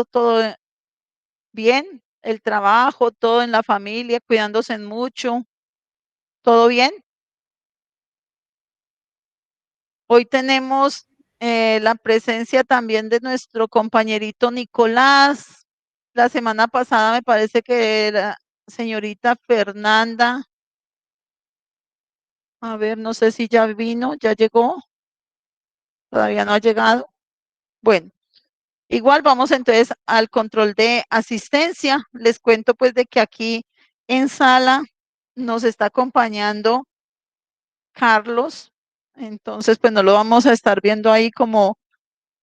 todo bien, el trabajo, todo en la familia, cuidándose mucho, ¿todo bien? Hoy tenemos la presencia también de nuestro compañerito Nicolás. La semana pasada me parece que la señorita Fernanda, a ver, no sé si ya vino, ya llegó, todavía no ha llegado. Bueno, igual vamos entonces al control de asistencia. Les cuento pues de que aquí en sala nos está acompañando Carlos. Entonces, pues no lo vamos a estar viendo ahí como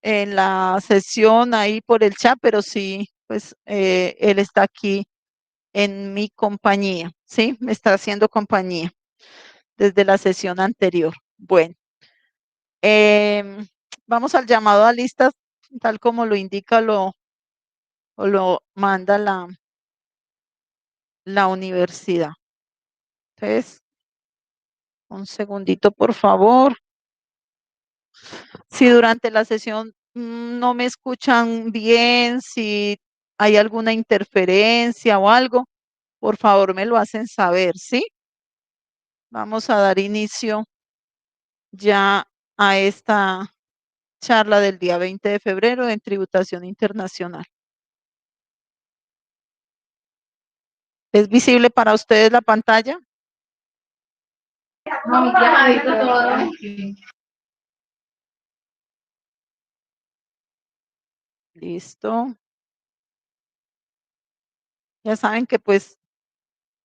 en la sesión ahí por el chat, pero sí, pues él está aquí en mi compañía, ¿sí? Me está haciendo compañía desde la sesión anterior. Bueno, vamos al llamado a listas, tal como lo indica o lo manda la universidad. Entonces, un segundito, por favor. Si durante la sesión no me escuchan bien, si hay alguna interferencia o algo, por favor me lo hacen saber, ¿sí? Vamos a dar inicio ya a esta charla del día 20 de febrero en tributación internacional. ¿Es visible para ustedes la pantalla? No, ya he visto todo. Listo. Ya saben que pues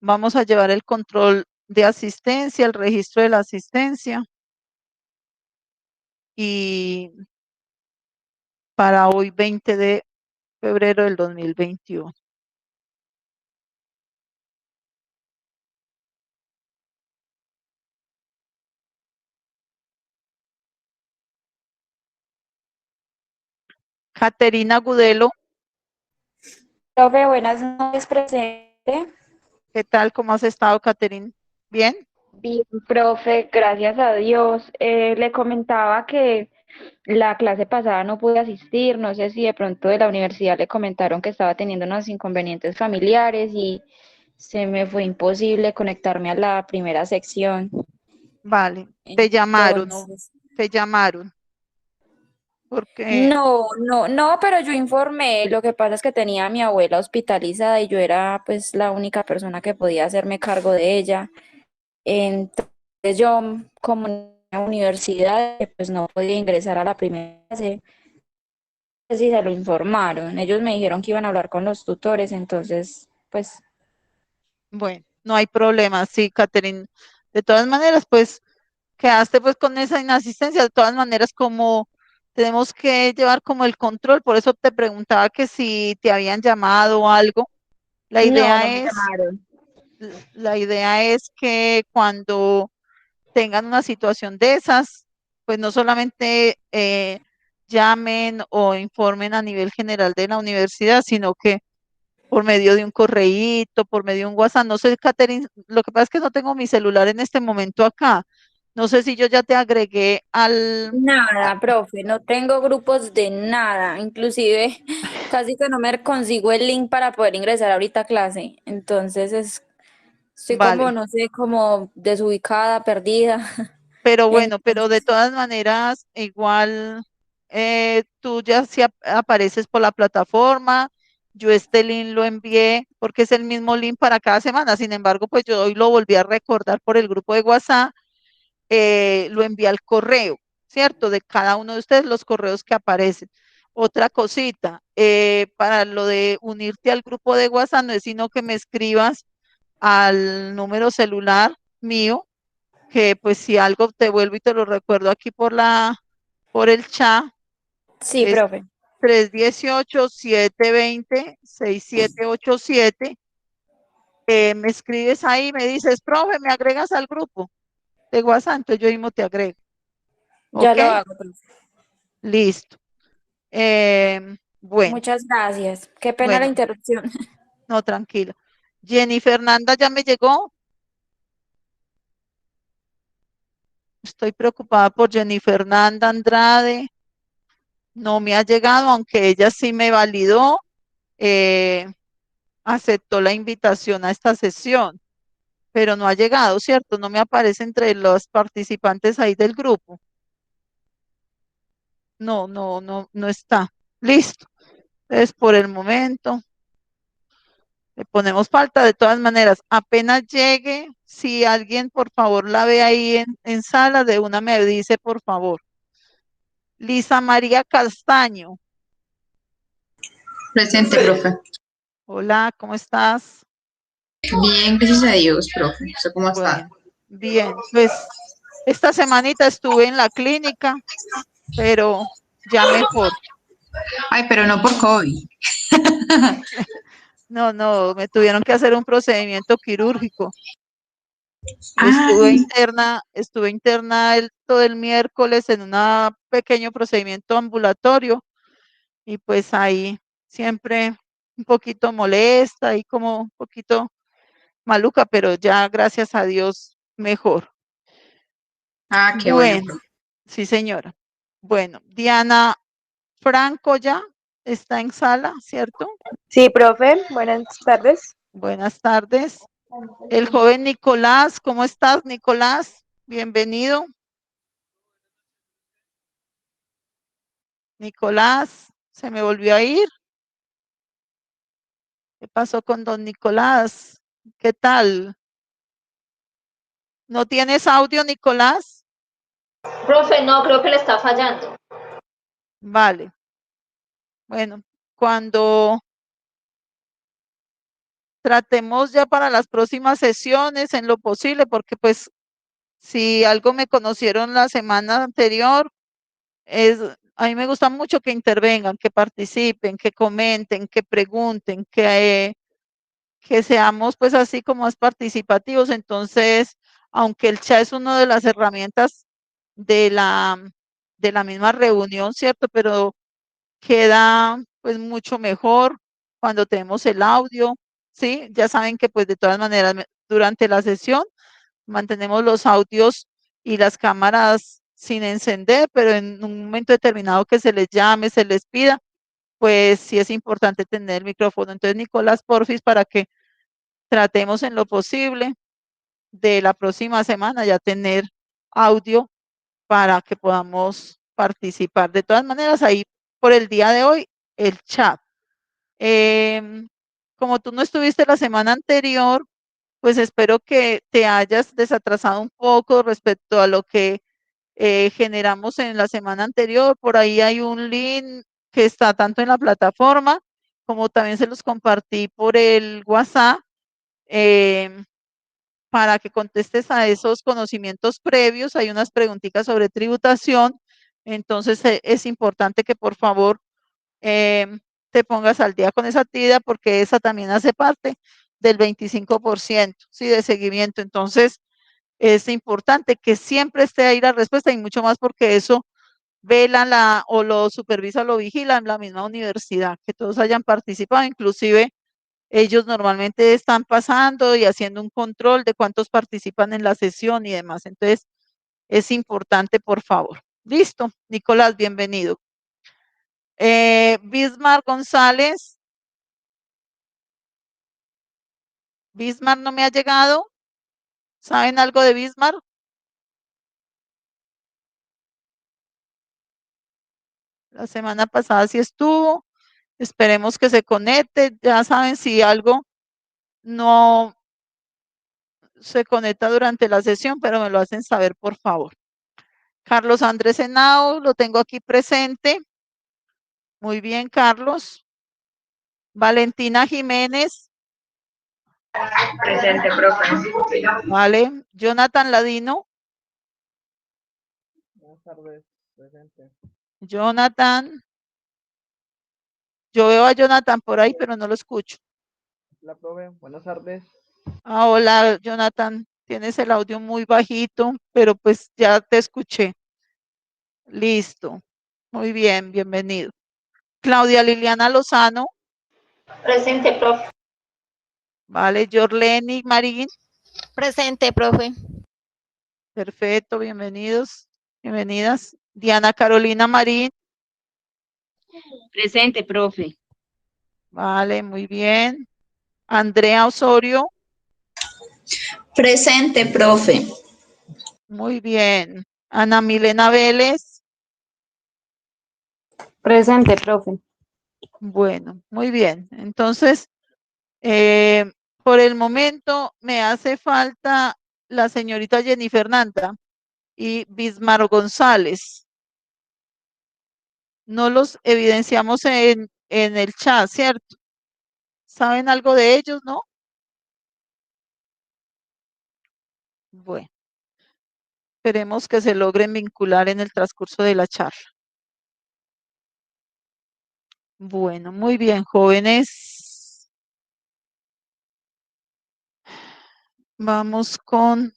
vamos a llevar el control de asistencia, el registro de la asistencia y para hoy 20 de febrero del 2021. Caterina Gudelo, Profe, buenas noches, presente. ¿qué tal? ¿Cómo has estado, Caterina? ¿Bien? Bien, profe, gracias a Dios. Le comentaba que la clase pasada no pude asistir, no sé si de pronto de la universidad le comentaron que estaba teniendo unos inconvenientes familiares y se me fue imposible conectarme a la primera sección. Vale. Te llamaron, ¿no? Entonces, Te llamaron, porque, no, pero yo informé, lo que pasa es que tenía a mi abuela hospitalizada y yo era pues la única persona que podía hacerme cargo de ella. Entonces yo, como en la universidad, pues no podía ingresar a la primera clase, pues sí se lo informaron. Ellos me dijeron que iban a hablar con los tutores, entonces, pues, bueno, no hay problema, sí, Caterina. De todas maneras, pues quedaste pues con esa inasistencia, de todas maneras como tenemos que llevar como el control, por eso te preguntaba que si te habían llamado o algo. La no, no idea me es, llamaron. la idea es que cuando tengan una situación de esas, pues no solamente llamen o informen a nivel general de la universidad, sino que por medio de un correíto, por medio de un WhatsApp. No sé, Catherine, lo que pasa es que no tengo mi celular en este momento acá. No sé si yo ya te agregué a- Nada, profe, no tengo grupos de nada, inclusive casi que no me consigo el link para poder ingresar ahorita a clase. Entonces estoy como, vale, no sé, como desubicada, perdida. pero bueno, pero de Entonces, todas maneras, igual tú ya si apareces por la plataforma, yo este link lo envié porque es el mismo link para cada semana. Sin embargo, pues yo hoy lo volví a recordar por el grupo de WhatsApp, lo envié al correo, ¿cierto? De cada uno de ustedes los correos que aparecen. Otra cosita, para lo de unirte al grupo de WhatsApp, no es sino que me escribas al número celular mío, que pues si algo te vuelvo y te lo recuerdo aquí por el chat, sí, es profe. 318-720-6787. Me escribes ahí, me dices, profe, me agregas al grupo de WhatsApp, entonces yo mismo te agrego, Ya ¿ok? lo hago, profe. Listo. Bueno, Muchas gracias. Qué pena la bueno, interrupción. no, tranquila. Jenny Fernanda ya me llegó. Estoy preocupada por Jenny Fernanda Andrade. No me ha llegado, aunque ella sí me validó, eh, aceptó la invitación a esta sesión, pero no ha llegado, ¿cierto? No me aparece entre los participantes ahí del grupo. No está. Listo. Entonces, por el momento, le ponemos falta. De todas maneras, apenas llegue, si alguien por favor la ve ahí en sala, de una me dice, por favor. Lisa María Castaño. Presente, profe. Hola, ¿cómo estás? Bien, gracias a Dios, profe. ¿Usted cómo está? Bueno, bien, pues esta semanita estuve en la clínica, pero ya mejor. Ay, pero no por COVID. No, me tuvieron que hacer un procedimiento quirúrgico. Ay, Estuve interna todo el miércoles en un pequeño procedimiento ambulatorio y pues ahí siempre un poquito molesta y como un poquito maluca, pero ya gracias a Dios mejor. qué bueno, Bueno, profe. sí señora. Bueno, Diana Franco ya está en sala, ¿cierto? Sí, profe, buenas tardes. Buenas tardes. El joven Nicolás, ¿cómo estás, Nicolás? Bienvenido. Nicolás, se me volvió a ir. ¿Qué pasó con don Nicolás? ¿Qué tal? ¿No tienes audio, Nicolás? Profe, no, creo que le está fallando. Vale. Bueno, cuando tratemos ya para las próximas sesiones en lo posible, porque pues si algo me conocieron la semana anterior, a mí me gusta mucho que intervengan, que participen, que comenten, que pregunten, que seamos pues así como más participativos. Entonces, aunque el chat es una de las herramientas de la misma reunión, ¿cierto? Pero queda pues mucho mejor cuando tenemos el audio, ¿sí? Ya saben que pues de todas maneras durante la sesión mantenemos los audios y las cámaras sin encender, pero en un momento determinado que se les llame, se les pida, pues sí es importante tener el micrófono. Entonces, Nicolás, porfis, para que tratemos en lo posible de la próxima semana ya tener audio para que podamos participar. De todas maneras, ahí por el día de hoy, el chat. Como tú no estuviste la semana anterior, pues espero que te hayas desatrasado un poco respecto a lo que generamos en la semana anterior. Por ahí hay un link que está tanto en la plataforma como también se los compartí por el WhatsApp. em, para que contestes a esos conocimientos previos. Hay unas preguntitas sobre tributación. Entonces es importante que por favor te pongas al día con esa actividad porque esa también hace parte del 25%, ¿sí? De seguimiento. Entonces es importante que siempre esté ahí la respuesta y mucho más porque eso vela o lo supervisa o lo vigila en la misma universidad, que todos hayan participado, inclusive ellos normalmente están pasando y haciendo un control de cuántos participan en la sesión y demás. Entonces, es importante, por favor. Listo, Nicolás, bienvenido. Bismar González. Bismar no me ha llegado. ¿Saben algo de Bismar? La semana pasada sí estuvo. Esperemos que se conecte. Ya saben si algo no se conecta durante la sesión, pero me lo hacen saber, por favor. Carlos Andrés Henao, lo tengo aquí presente. Muy bien, Carlos. Valentina Jiménez. Presente, profe. Vale. Jonathan Ladino. Buenas tardes, presente. Jonathan. Yo veo a Jonathan por ahí, pero no lo escucho. La profe, buenas tardes. Hola, Jonathan. Tienes el audio muy bajito, pero pues ya te escuché. Listo. Muy bien, bienvenido. Claudia Liliana Lozano. Presente, profe. Vale. Yorleni Marín. Presente, profe. Perfecto, bienvenidos, bienvenidas. Diana Carolina Marín. Presente, profe. Vale, muy bien. Andrea Osorio, Presente, profe. muy bien. Ana Milena Vélez, Presente, profe. bueno, muy bien. Entonces, eh, por el momento me hace falta la señorita Jenny Fernanda y Bismar González. No los evidenciamos en el chat, ¿cierto? ¿Saben algo de ellos, no? Bueno, esperemos que se logren vincular en el transcurso de la charla. Bueno, muy bien, jóvenes. Vamos con...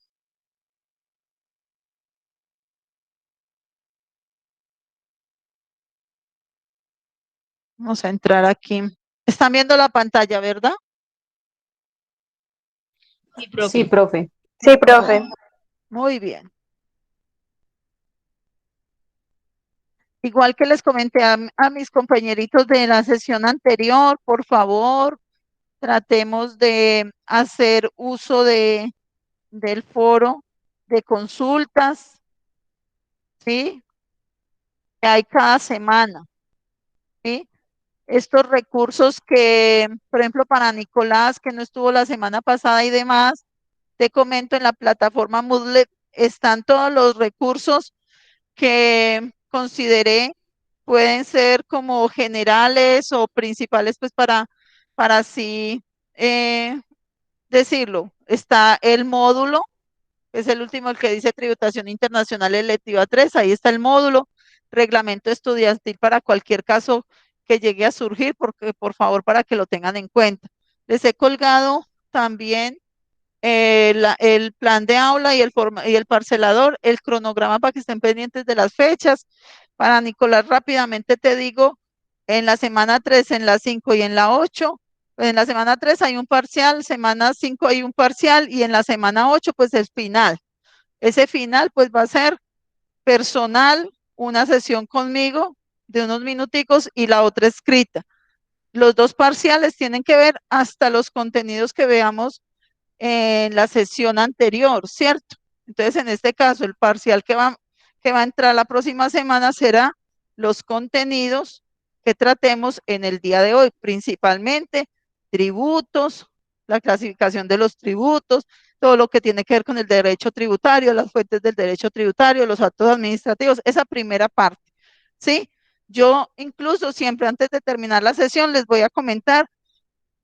Vamos a entrar aquí. Están viendo la pantalla, ¿verdad? Sí, Sí, profe. profe. Sí, profe. Bueno, muy bien. Igual que les comenté a mis compañeritos de la sesión anterior, por favor, tratemos de hacer uso del foro de consultas, ¿sí? Que hay cada semana, ¿sí? Estos recursos que, por ejemplo, para Nicolás, que no estuvo la semana pasada y demás, te comento en la plataforma Moodle están todos los recursos que consideré pueden ser como generales o principales, pues para así decirlo. Está el módulo, que es el último, el que dice Tributación Internacional Electiva 3, ahí está el módulo, reglamento estudiantil para cualquier caso que llegue a surgir, porque por favor, para que lo tengan en cuenta. Les he colgado también el plan de aula y el parcelador, el cronograma para que estén pendientes de las fechas. Para Nicolás, rápidamente te digo, en la semana 3, en la 5 y en la 8, pues en la semana 3 hay un parcial, semana 5 hay un parcial y en la semana 8 pues es final. Ese final pues va a ser personal, una sesión conmigo de unos minuticos y la otra escrita. Los dos parciales tienen que ver hasta los contenidos que veamos en la sesión anterior, ¿cierto? Entonces, en este caso, el parcial que va a entrar la próxima semana será los contenidos que tratemos en el día de hoy, principalmente tributos, la clasificación de los tributos, todo lo que tiene que ver con el derecho tributario, las fuentes del derecho tributario, los actos administrativos, esa primera parte, ¿sí? Yo incluso siempre antes de terminar la sesión les voy a comentar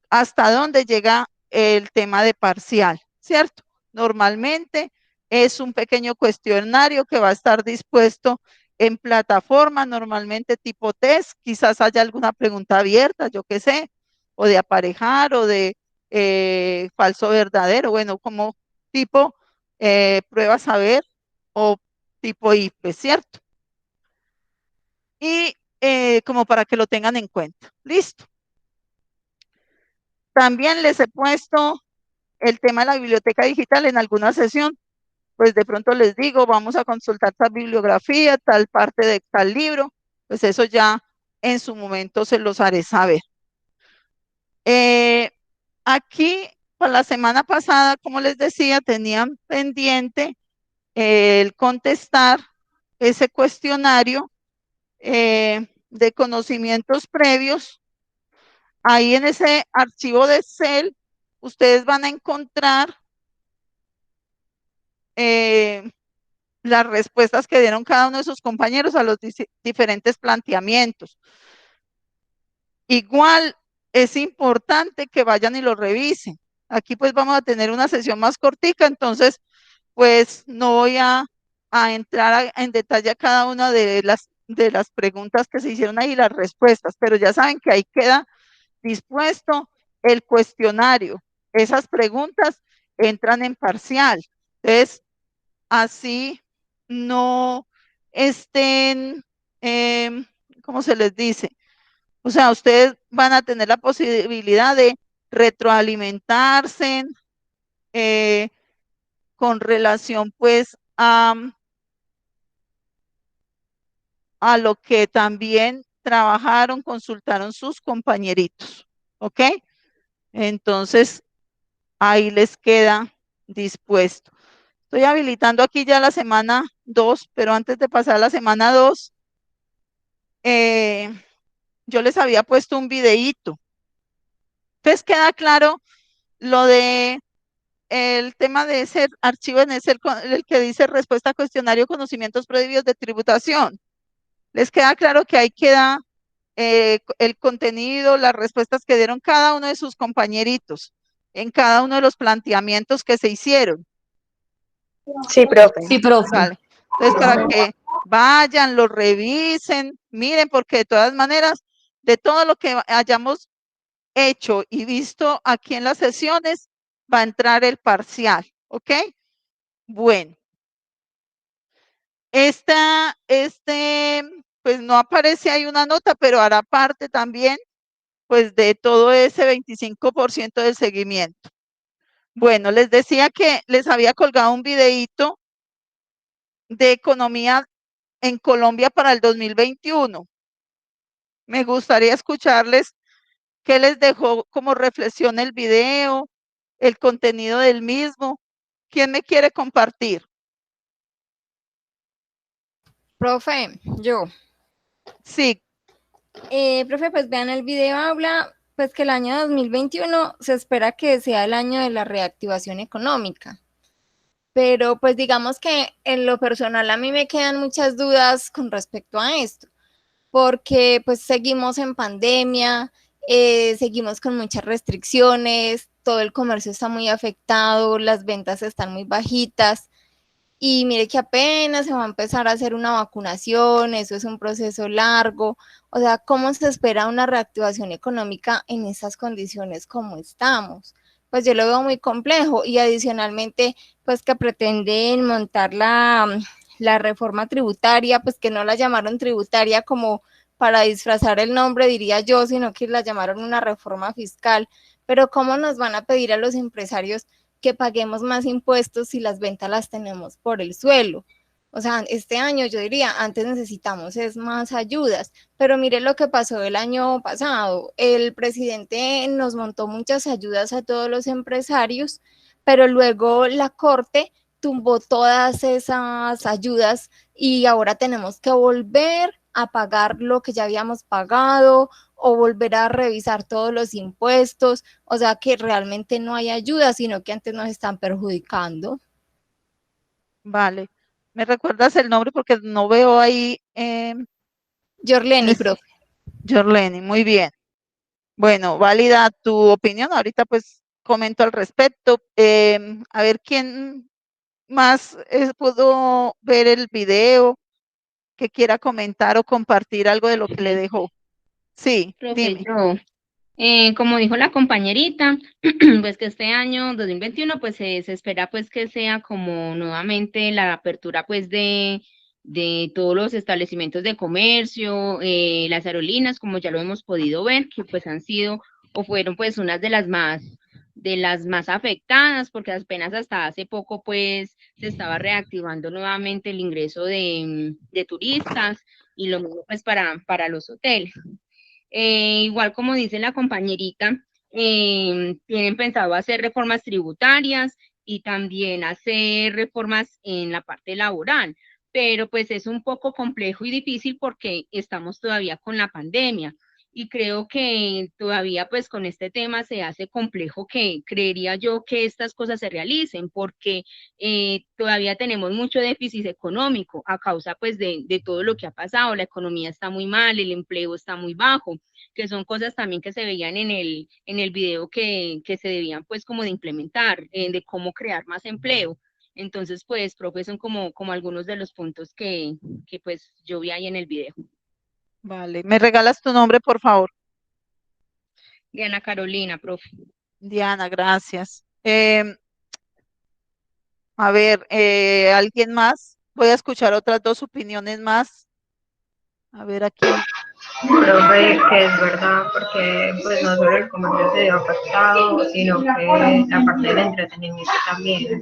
hasta dónde llega el tema de parcial, ¿cierto? Normalmente es un pequeño cuestionario que va a estar dispuesto en plataforma, normalmente tipo test, quizás haya alguna pregunta abierta, yo qué sé, o de aparejar o de falso verdadero, bueno, como tipo prueba saber o tipo IFE, ¿cierto? Y como para que lo tengan en cuenta. Listo. También les he puesto el tema de la biblioteca digital en alguna sesión, pues de pronto les digo, vamos a consultar tal bibliografía, tal parte de tal libro, pues eso ya en su momento se los haré saber. Aquí, para la semana pasada, como les decía, tenían pendiente el contestar ese cuestionario de conocimientos previos. Ahí en ese archivo de Excel, ustedes van a encontrar las respuestas que dieron cada uno de sus compañeros a los diferentes planteamientos. Igual es importante que vayan y lo revisen. Aquí pues vamos a tener una sesión más cortica, entonces pues no voy a entrar en detalle a cada una de las preguntas que se hicieron ahí, las respuestas, pero ya saben que ahí queda dispuesto el cuestionario. Esas preguntas entran en parcial. Entonces, así no estén, ¿cómo se les dice? O sea, ustedes van a tener la posibilidad de retroalimentarse eh, con relación pues a lo que también trabajaron, consultaron sus compañeritos, ¿ok? Entonces, ahí les queda dispuesto. Estoy habilitando aquí ya la semana 2, pero antes de pasar a la semana 2, yo les había puesto un videíto. Entonces, queda claro lo de el tema de ese archivo en el que dice respuesta a cuestionario conocimientos previos de tributación. Les queda claro que ahí queda el contenido, las respuestas que dieron cada uno de sus compañeritos en cada uno de los planteamientos que se hicieron. Sí, profe. Sí, profe. Vale. Entonces, para que vayan, lo revisen, miren, porque de todas maneras, de todo lo que hayamos hecho y visto aquí en las sesiones, va a entrar el parcial, ¿ok? Bueno, pues no aparece ahí una nota, pero hará parte también, pues, de todo ese 25% del seguimiento. Bueno, les decía que les había colgado un videíto de economía en Colombia para el 2021. Me gustaría escucharles qué les dejó como reflexión el video, el contenido del mismo. ¿Quién me quiere compartir? Profe, yo. Sí, Profe, pues vean el video, habla pues que el año 2021 se espera que sea el año de la reactivación económica. Pero pues digamos que en lo personal a mí me quedan muchas dudas con respecto a esto, porque pues seguimos en pandemia, seguimos con muchas restricciones, todo el comercio está muy afectado, las ventas están muy bajitas. Y mire que apenas se va a empezar a hacer una vacunación, eso es un proceso largo. O sea, ¿cómo se espera una reactivación económica en esas condiciones como estamos? Pues yo lo veo muy complejo y adicionalmente, pues que pretenden montar la reforma tributaria, pues que no la llamaron tributaria como para disfrazar el nombre, diría yo, sino que la llamaron una reforma fiscal. Pero ¿cómo nos van a pedir a los empresarios que paguemos más impuestos si las ventas las tenemos por el suelo? O sea, este año yo diría, antes necesitamos es más ayudas, pero mire lo que pasó el año pasado. El presidente nos montó muchas ayudas a todos los empresarios, pero luego la Corte tumbó todas esas ayudas y ahora tenemos que volver a pagar lo que ya habíamos pagado o volver a revisar todos los impuestos. O sea que realmente no hay ayuda, sino que antes nos están perjudicando. vale. ¿Me recuerdas el nombre? Porque no veo ahí. Yorleni, profe. Jorleni, muy bien. Bueno, válida tu opinión. Ahorita pues comento al respecto. A ver quién más pudo ver el video, que quiera comentar o compartir algo de lo que le dejó. Sí, Profe, dime. yo, como dijo la compañerita, pues que este año 2021 pues se espera pues que sea como nuevamente la apertura pues de todos los establecimientos de comercio, las aerolíneas, como ya lo hemos podido ver, que pues han sido o fueron pues unas de las más afectadas, porque apenas hasta hace poco pues se estaba reactivando nuevamente el ingreso de turistas y lo mismo pues para los hoteles. Igual como dice la compañerita, tienen pensado hacer reformas tributarias y también hacer reformas en la parte laboral, pero pues es un poco complejo y difícil porque estamos todavía con la pandemia y creo que todavía pues con este tema se hace complejo que creería yo que estas cosas se realicen porque todavía tenemos mucho déficit económico a causa pues de todo lo que ha pasado, la economía está muy mal, el empleo está muy bajo, que son cosas también que se veían en el video que se debían pues como de implementar, de cómo crear más empleo. Entonces, pues, profe, son como algunos de los puntos que pues yo vi ahí en el video. Vale. ¿Me regalas tu nombre, por favor? Diana Carolina, profe. Diana, gracias. A ver, ¿alguien más? Voy a escuchar otras dos opiniones más. A ver, ¿a quién Profe, que es verdad, porque pues no solo el comercio se vio afectado, sino que la parte del entretenimiento también.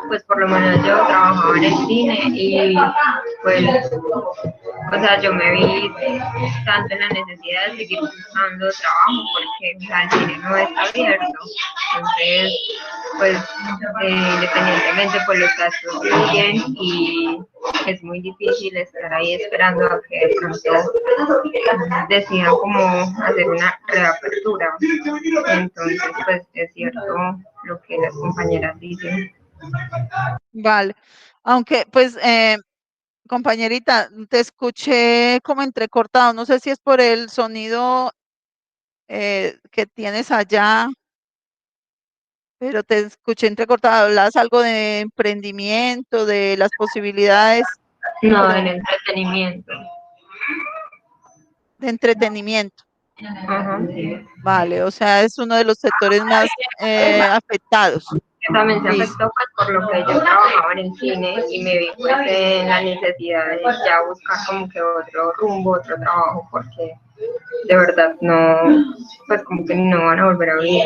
Pues por lo menos yo trabajaba en el cine y pues, o sea, yo me vi tanto en la necesidad de seguir buscando trabajo porque o sea, el cine no está abierto. Entonces, pues independientemente pues los gastos siguen y es muy difícil estar ahí esperando a que de pronto decidan como hacer una reapertura. Entonces, pues es cierto lo que las compañeras dicen. Vale. Aunque, pues, compañerita, te escuché como entrecortado. No sé si es por el sonido que tienes allá, pero te escuché entrecortado. Hablas algo de emprendimiento, de las posibilidades, No, pero en entretenimiento. de entretenimiento. Ajá, sí. Vale, o sea, es uno de los sectores más afectados. Que también se Listo. afectó pues por lo que yo trabajaba en el cine y me vi pues en la necesidad de ya buscar como que otro rumbo, otro trabajo, porque de verdad no, pues como que no van a volver a abrir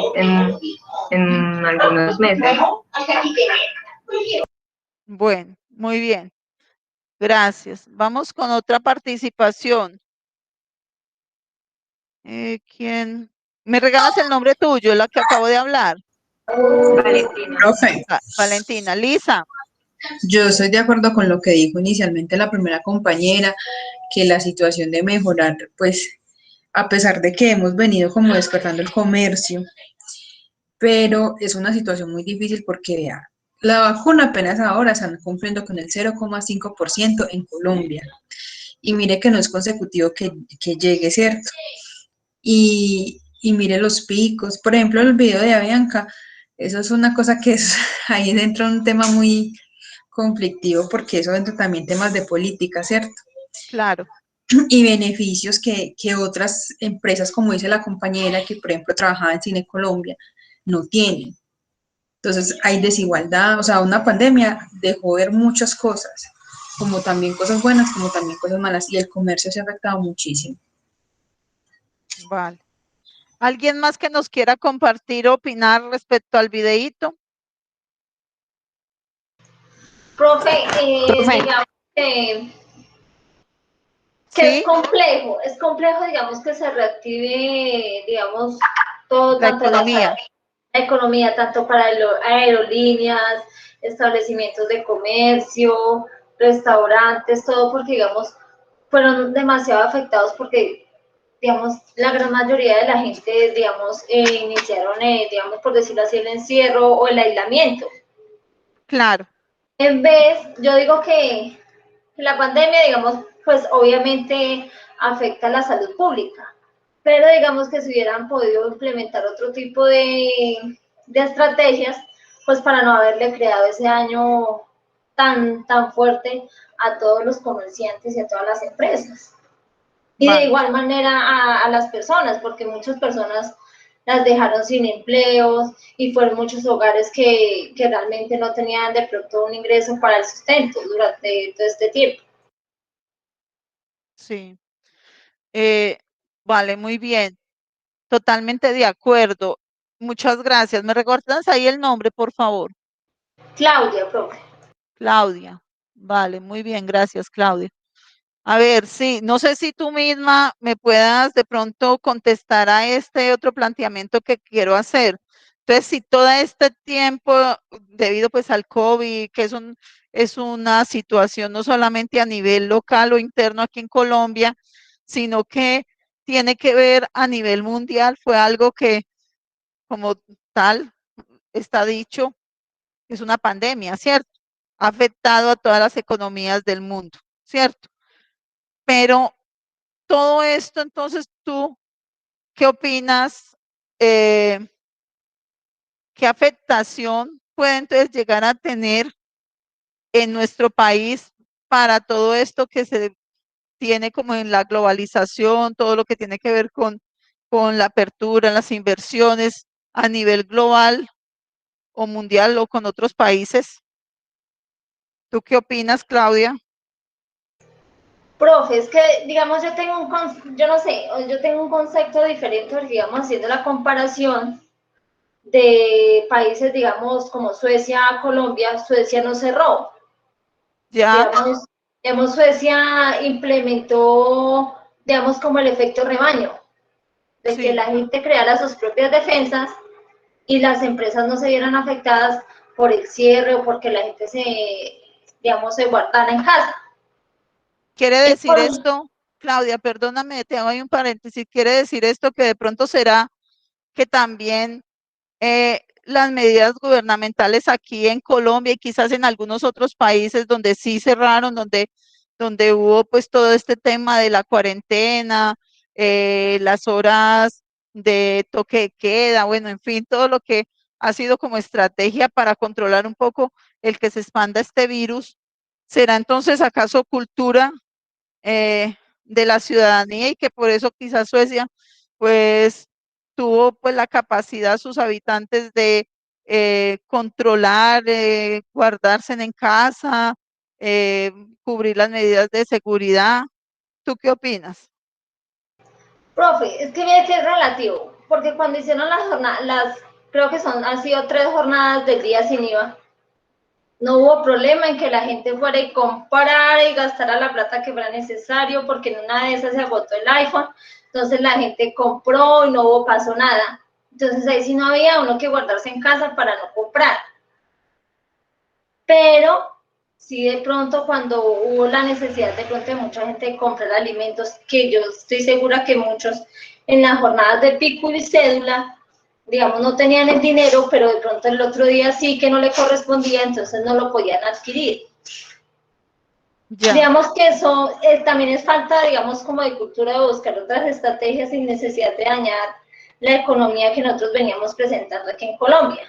en algunos meses. Bueno, muy bien. Gracias. Vamos con otra participación. ¿Quién? ¿Me regalas el nombre tuyo, la que acabo de hablar? Valentina. Profe, Valentina. Lisa. yo estoy de acuerdo con lo que dijo inicialmente la primera compañera, que la situación de mejorar, pues, a pesar de que hemos venido como despertando el comercio, pero es una situación muy difícil porque, vea, la vacuna apenas ahora están cumpliendo con el 0,5% en Colombia. Y mire que no es consecutivo que llegue, ¿cierto? Y mire los picos. Por ejemplo, el video de Avianca, eso es una cosa que es ahí dentro un tema muy conflictivo porque eso dentro también temas de política, ¿cierto? Claro. Y beneficios que otras empresas, como dice la compañera, que por ejemplo trabajaba en Cine Colombia, no tienen. Entonces hay desigualdad, o sea, una pandemia dejó ver muchas cosas, como también cosas buenas, como también cosas malas, y el comercio se ha afectado muchísimo. Vale. ¿Alguien más que nos quiera compartir, opinar respecto al videíto? Profe, Profe. digamos que ¿Sí? es complejo, digamos, que se reactive, digamos, todo, La tanto economía. la economía, tanto para aerolíneas, establecimientos de comercio, restaurantes, todo, porque, digamos, fueron demasiado afectados porque, digamos, la gran mayoría de la gente, digamos, iniciaron, digamos, por decirlo así, el encierro o el aislamiento. Claro. En vez, yo digo que la pandemia, digamos, pues obviamente afecta a la salud pública, pero digamos que si hubieran podido implementar otro tipo de estrategias, pues para no haberle creado ese daño tan fuerte a todos los comerciantes y a todas las empresas. Y de igual manera a las personas, porque muchas personas las dejaron sin empleos y fueron muchos hogares que realmente no tenían de pronto un ingreso para el sustento durante todo este tiempo. Sí. Vale, muy bien. Totalmente de acuerdo. Muchas gracias. ¿Me recuerdas ahí el nombre, por favor? Claudia, profe. Claudia. Vale, muy bien. Gracias, Claudia. A ver, sí, no sé si tú misma me puedas de pronto contestar a este otro planteamiento que quiero hacer. Entonces, si todo este tiempo, debido pues al COVID, que es una situación no solamente a nivel local o interno aquí en Colombia, sino que tiene que ver a nivel mundial, fue algo que como tal está dicho, es una pandemia, ¿cierto? Ha afectado a todas las economías del mundo, ¿cierto? Pero todo esto, entonces, ¿tú qué opinas? ¿Qué afectación puede entonces llegar a tener en nuestro país para todo esto que se tiene como en la globalización, todo lo que tiene que ver con la apertura, las inversiones a nivel global o mundial o con otros países? ¿Tú qué opinas, Claudia? Profe, es que, digamos, yo no sé, yo tengo un concepto diferente, porque, digamos, haciendo la comparación de países, digamos, como Suecia, Colombia, Suecia no cerró. ¿Ya? Digamos, Suecia implementó, digamos, como el efecto rebaño, de que Sí. la gente creara sus propias defensas y las empresas no se vieran afectadas por el cierre o porque la gente digamos, se guardara en casa. Quiere decir esto, Claudia, perdóname, te hago ahí un paréntesis, quiere decir esto que de pronto será que también las medidas gubernamentales aquí en Colombia y quizás en algunos otros países donde sí cerraron, donde hubo pues todo este tema de la cuarentena, las horas de toque de queda, bueno, en fin, todo lo que ha sido como estrategia para controlar un poco el que se expanda este virus. ¿Será entonces acaso cultura de la ciudadanía y que por eso quizás Suecia pues tuvo pues la capacidad sus habitantes de controlar, guardarse en casa, eh, cubrir las medidas de seguridad? ¿Tú qué opinas? Profe, es que mire que es relativo, porque cuando hicieron las jornadas, creo que han sido 3 jornadas del día sin IVA, no hubo problema en que la gente fuera y comprara y gastara la plata que fuera necesario, porque en una de esas se agotó el iPhone, entonces la gente compró y no pasó nada. Entonces ahí sí no había uno que guardarse en casa para no comprar. Pero sí de pronto cuando hubo la necesidad de pronto de mucha gente de comprar alimentos, que yo estoy segura que muchos en las jornadas de pico y cédula, digamos, no tenían el dinero, pero de pronto el otro día sí que no le correspondía, entonces no lo podían adquirir. Ya. Digamos que eso también es falta, digamos, como de cultura de buscar otras estrategias sin necesidad de dañar la economía que nosotros veníamos presentando aquí en Colombia.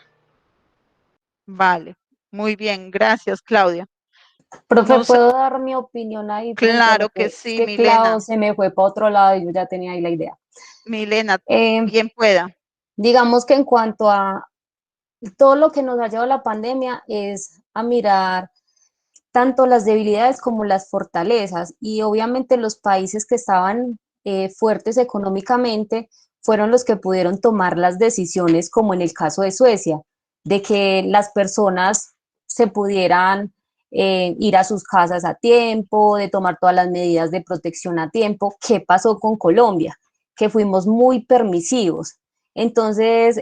Vale, muy bien, gracias, Claudia. Profe, No sé, ¿puedo dar mi opinión ahí? claro que Porque es sí, que Clau Milena. se me fue para otro lado y yo ya tenía ahí la idea. Milena, Eh, bien pueda. digamos que en cuanto a todo lo que nos ha llevado la pandemia es a mirar tanto las debilidades como las fortalezas y obviamente los países que estaban fuertes económicamente fueron los que pudieron tomar las decisiones, como en el caso de Suecia, de que las personas se pudieran ir a sus casas a tiempo, de tomar todas las medidas de protección a tiempo. ¿Qué pasó con Colombia? Que fuimos muy permisivos. Entonces,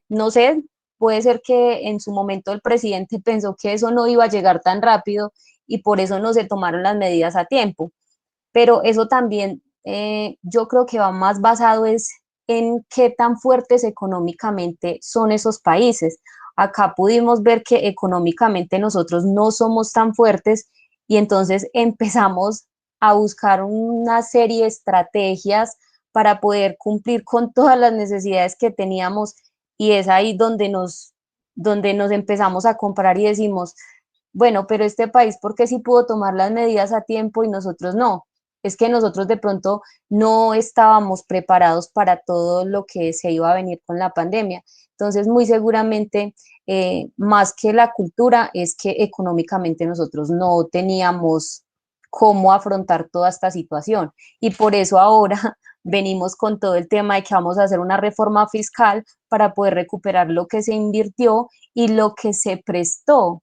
no sé, puede ser que en su momento el presidente pensó que eso no iba a llegar tan rápido y por eso no se tomaron las medidas a tiempo. Pero eso también yo creo que va más basado es en qué tan fuertes económicamente son esos países. Acá pudimos ver que económicamente nosotros no somos tan fuertes y entonces empezamos a buscar una serie de estrategias para poder cumplir con todas las necesidades que teníamos y es ahí donde nos empezamos a comparar y decimos, bueno, pero este país, ¿por qué sí pudo tomar las medidas a tiempo y nosotros no? Es que nosotros de pronto no estábamos preparados para todo lo que se iba a venir con la pandemia. Entonces, muy seguramente, más que la cultura, es que económicamente nosotros no teníamos cómo afrontar toda esta situación. Y por eso ahora venimos con todo el tema de que vamos a hacer una reforma fiscal para poder recuperar lo que se invirtió y lo que se prestó,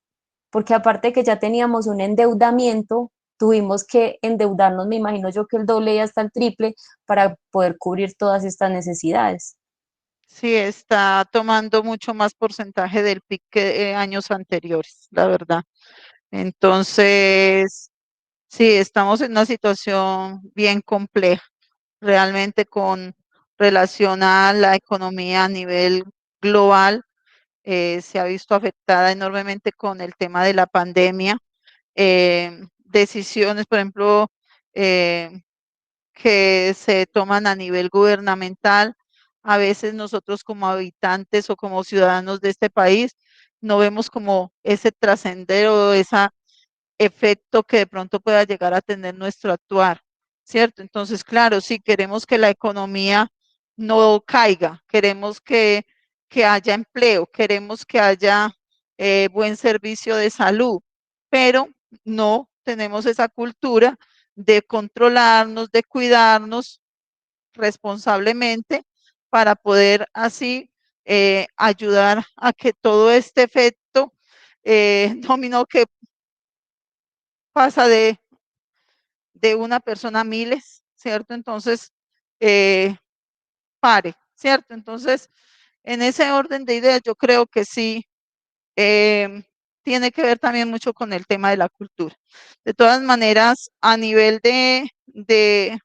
porque aparte de que ya teníamos un endeudamiento, tuvimos que endeudarnos, me imagino yo que el doble y hasta el triple para poder cubrir todas estas necesidades. Sí, está tomando mucho más porcentaje del PIB que años anteriores, la verdad. Entonces, sí, estamos en una situación bien compleja, realmente con relación a la economía a nivel global. Se ha visto afectada enormemente con el tema de la pandemia. Decisiones, por ejemplo, eh, que se toman a nivel gubernamental. A veces nosotros como habitantes o como ciudadanos de este país no vemos como ese trascender o ese efecto que de pronto pueda llegar a tener nuestro actuar, ¿cierto? Entonces, claro, sí queremos que la economía no caiga, queremos que haya empleo, queremos que haya buen servicio de salud, pero no tenemos esa cultura de controlarnos, de cuidarnos responsablemente para poder así ayudar a que todo este efecto dominó que pasa de una persona a miles, ¿cierto? Entonces, pare, ¿cierto? Entonces, en ese orden de ideas, yo creo que sí, tiene que ver también mucho con el tema de la cultura. De todas maneras, a nivel de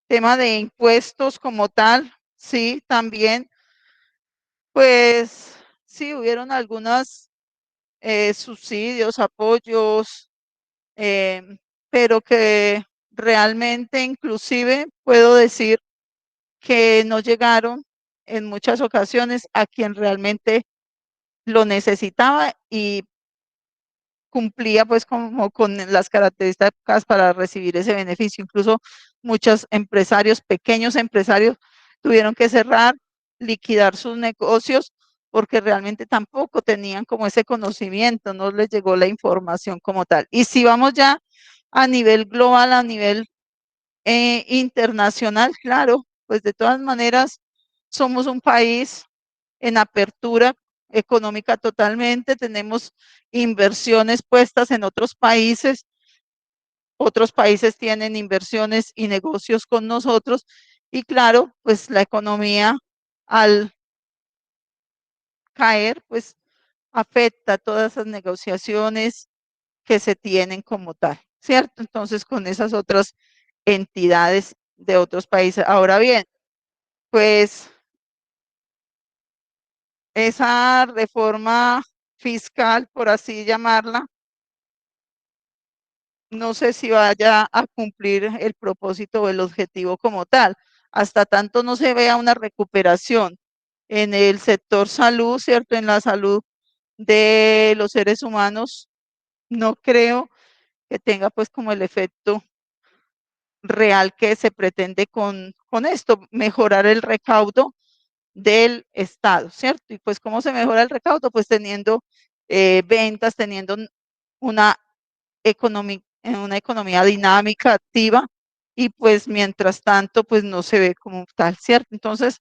tema de impuestos como tal, sí, también, pues sí, hubieron algunos subsidios, apoyos, pero que realmente inclusive puedo decir que no llegaron en muchas ocasiones a quien realmente lo necesitaba y cumplía pues como con las características para recibir ese beneficio. Incluso muchos empresarios, pequeños empresarios, tuvieron que cerrar, liquidar sus negocios porque realmente tampoco tenían como ese conocimiento, no les llegó la información como tal. Y si vamos ya a nivel global, a nivel internacional, claro, pues de todas maneras somos un país en apertura económica totalmente, tenemos inversiones puestas en otros países tienen inversiones y negocios con nosotros y claro, pues la economía al caer, pues afecta todas esas negociaciones que se tienen como tal, ¿cierto? Entonces, con esas otras entidades de otros países. Ahora bien, pues esa reforma fiscal, por así llamarla, no sé si vaya a cumplir el propósito o el objetivo como tal. Hasta tanto no se vea una recuperación en el sector salud, ¿cierto? En la salud de los seres humanos, no creo que tenga pues como el efecto real que se pretende con esto, mejorar el recaudo del Estado, ¿cierto? Y pues, ¿cómo se mejora el recaudo? Pues teniendo ventas, teniendo una una economía dinámica, activa, y pues mientras tanto, pues no se ve como tal, ¿cierto? Entonces,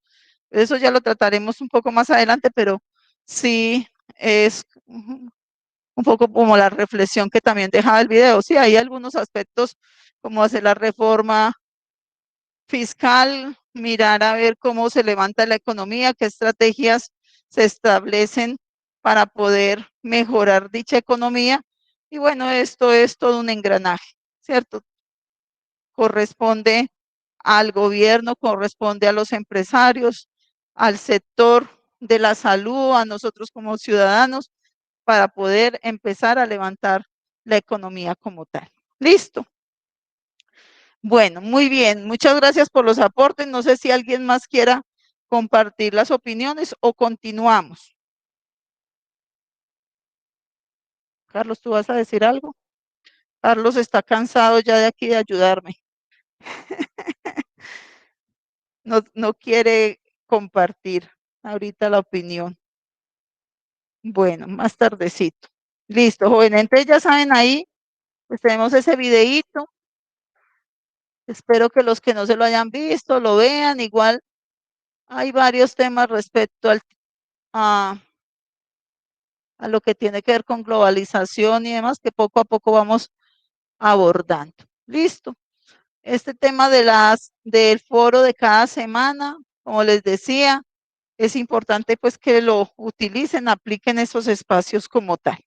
eso ya lo trataremos un poco más adelante, pero sí es un poco como la reflexión que también dejaba el video. Sí, hay algunos aspectos como hacer la reforma fiscal, mirar a ver cómo se levanta la economía, qué estrategias se establecen para poder mejorar dicha economía. Y bueno, esto es todo un engranaje, ¿cierto? Corresponde al gobierno, corresponde a los empresarios, al sector de la salud, a nosotros como ciudadanos, para poder empezar a levantar la economía como tal. Listo. Bueno, muy bien. Muchas gracias por los aportes. No sé si alguien más quiera compartir las opiniones o continuamos. Carlos, ¿tú vas a decir algo? Carlos está cansado ya de aquí de ayudarme. No quiere compartir ahorita la opinión. Bueno, más tardecito. Listo, joven. Entonces ya saben ahí, pues tenemos ese videíto. Espero que los que no se lo hayan visto, lo vean. Igual hay varios temas respecto a lo que tiene que ver con globalización y demás, que poco a poco vamos abordando. Listo. Este tema del foro de cada semana, como les decía, es importante pues que lo utilicen, apliquen esos espacios como tal.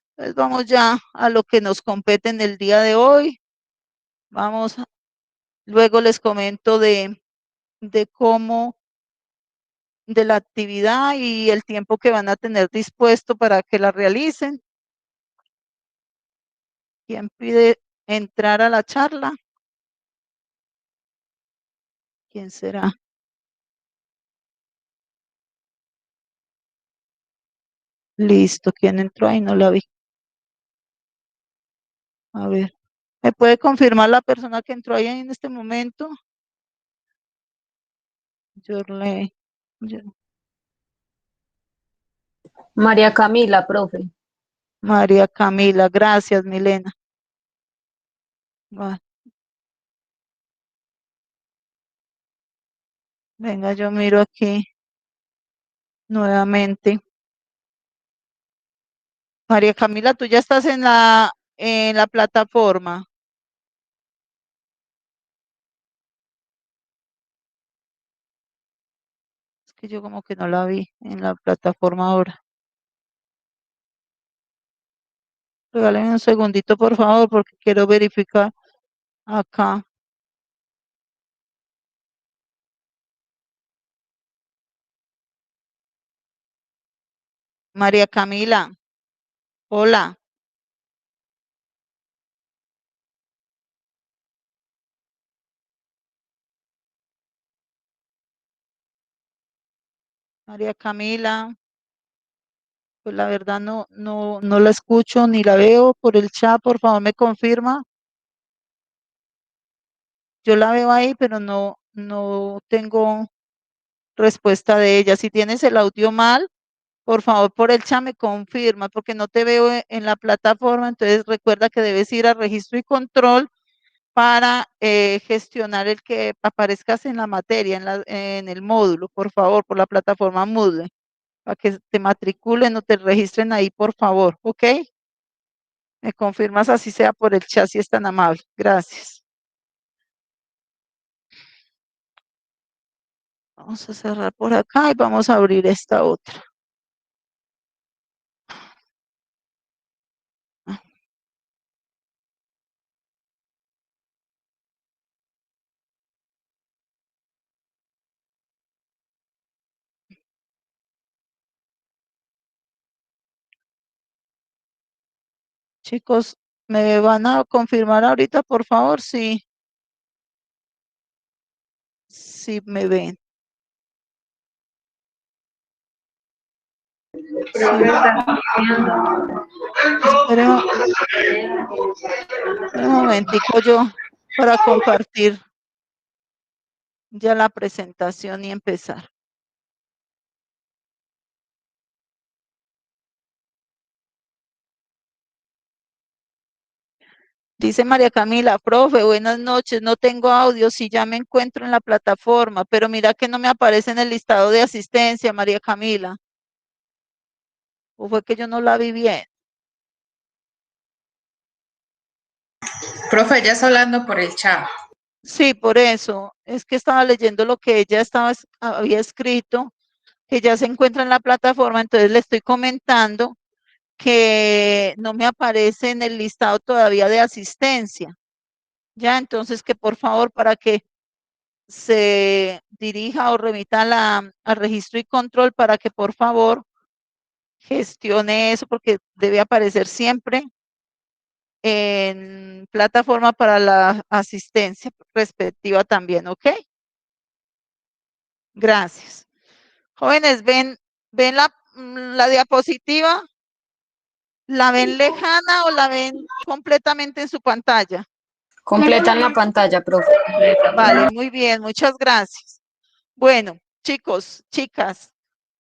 Entonces vamos ya a lo que nos compete en el día de hoy. Luego les comento de cómo, de la actividad y el tiempo que van a tener dispuesto para que la realicen. ¿Quién pide entrar a la charla? ¿Quién será? Listo, ¿quién entró ahí? No la vi. A ver, ¿me puede confirmar la persona que entró ahí en este momento? María Camila, profe. María Camila, gracias, Milena. Va. Venga, yo miro aquí nuevamente. María Camila, tú ya estás en la plataforma. Es que yo como que no la vi en la plataforma ahora. Regáleme un segundito, por favor, porque quiero verificar acá. María Camila, hola. María Camila, pues la verdad no la escucho ni la veo por el chat, por favor me confirma. Yo la veo ahí, pero no tengo respuesta de ella. Si tienes el audio mal, por favor por el chat me confirma, porque no te veo en la plataforma, entonces recuerda que debes ir a registro y control para gestionar el que aparezcas en la materia, en el módulo, por favor, por la plataforma Moodle, para que te matriculen o te registren ahí, por favor, ¿ok? Me confirmas así sea por el chat, si es tan amable. Gracias. Vamos a cerrar por acá y vamos a abrir esta otra. Chicos, ¿me van a confirmar ahorita, por favor? Sí. Sí, me ven. Espera un momentico yo para compartir ya la presentación y empezar. Dice María Camila, profe, buenas noches, no tengo audio, si ya me encuentro en la plataforma, pero mira que no me aparece en el listado de asistencia, María Camila. ¿O fue que yo no la vi bien? Profe, ella está hablando por el chat. Sí, por eso. Es que estaba leyendo lo que ella había escrito, que ya se encuentra en la plataforma, entonces le estoy comentando que no me aparece en el listado todavía de asistencia. Ya, entonces que por favor para que se dirija o remita al registro y control para que por favor gestione eso porque debe aparecer siempre en plataforma para la asistencia respectiva también, ¿ok? Gracias. Jóvenes, ¿ven la diapositiva? ¿La ven lejana o la ven completamente en su pantalla? Completa en la pantalla, profe. Vale, muy bien, muchas gracias. Bueno, chicos, chicas,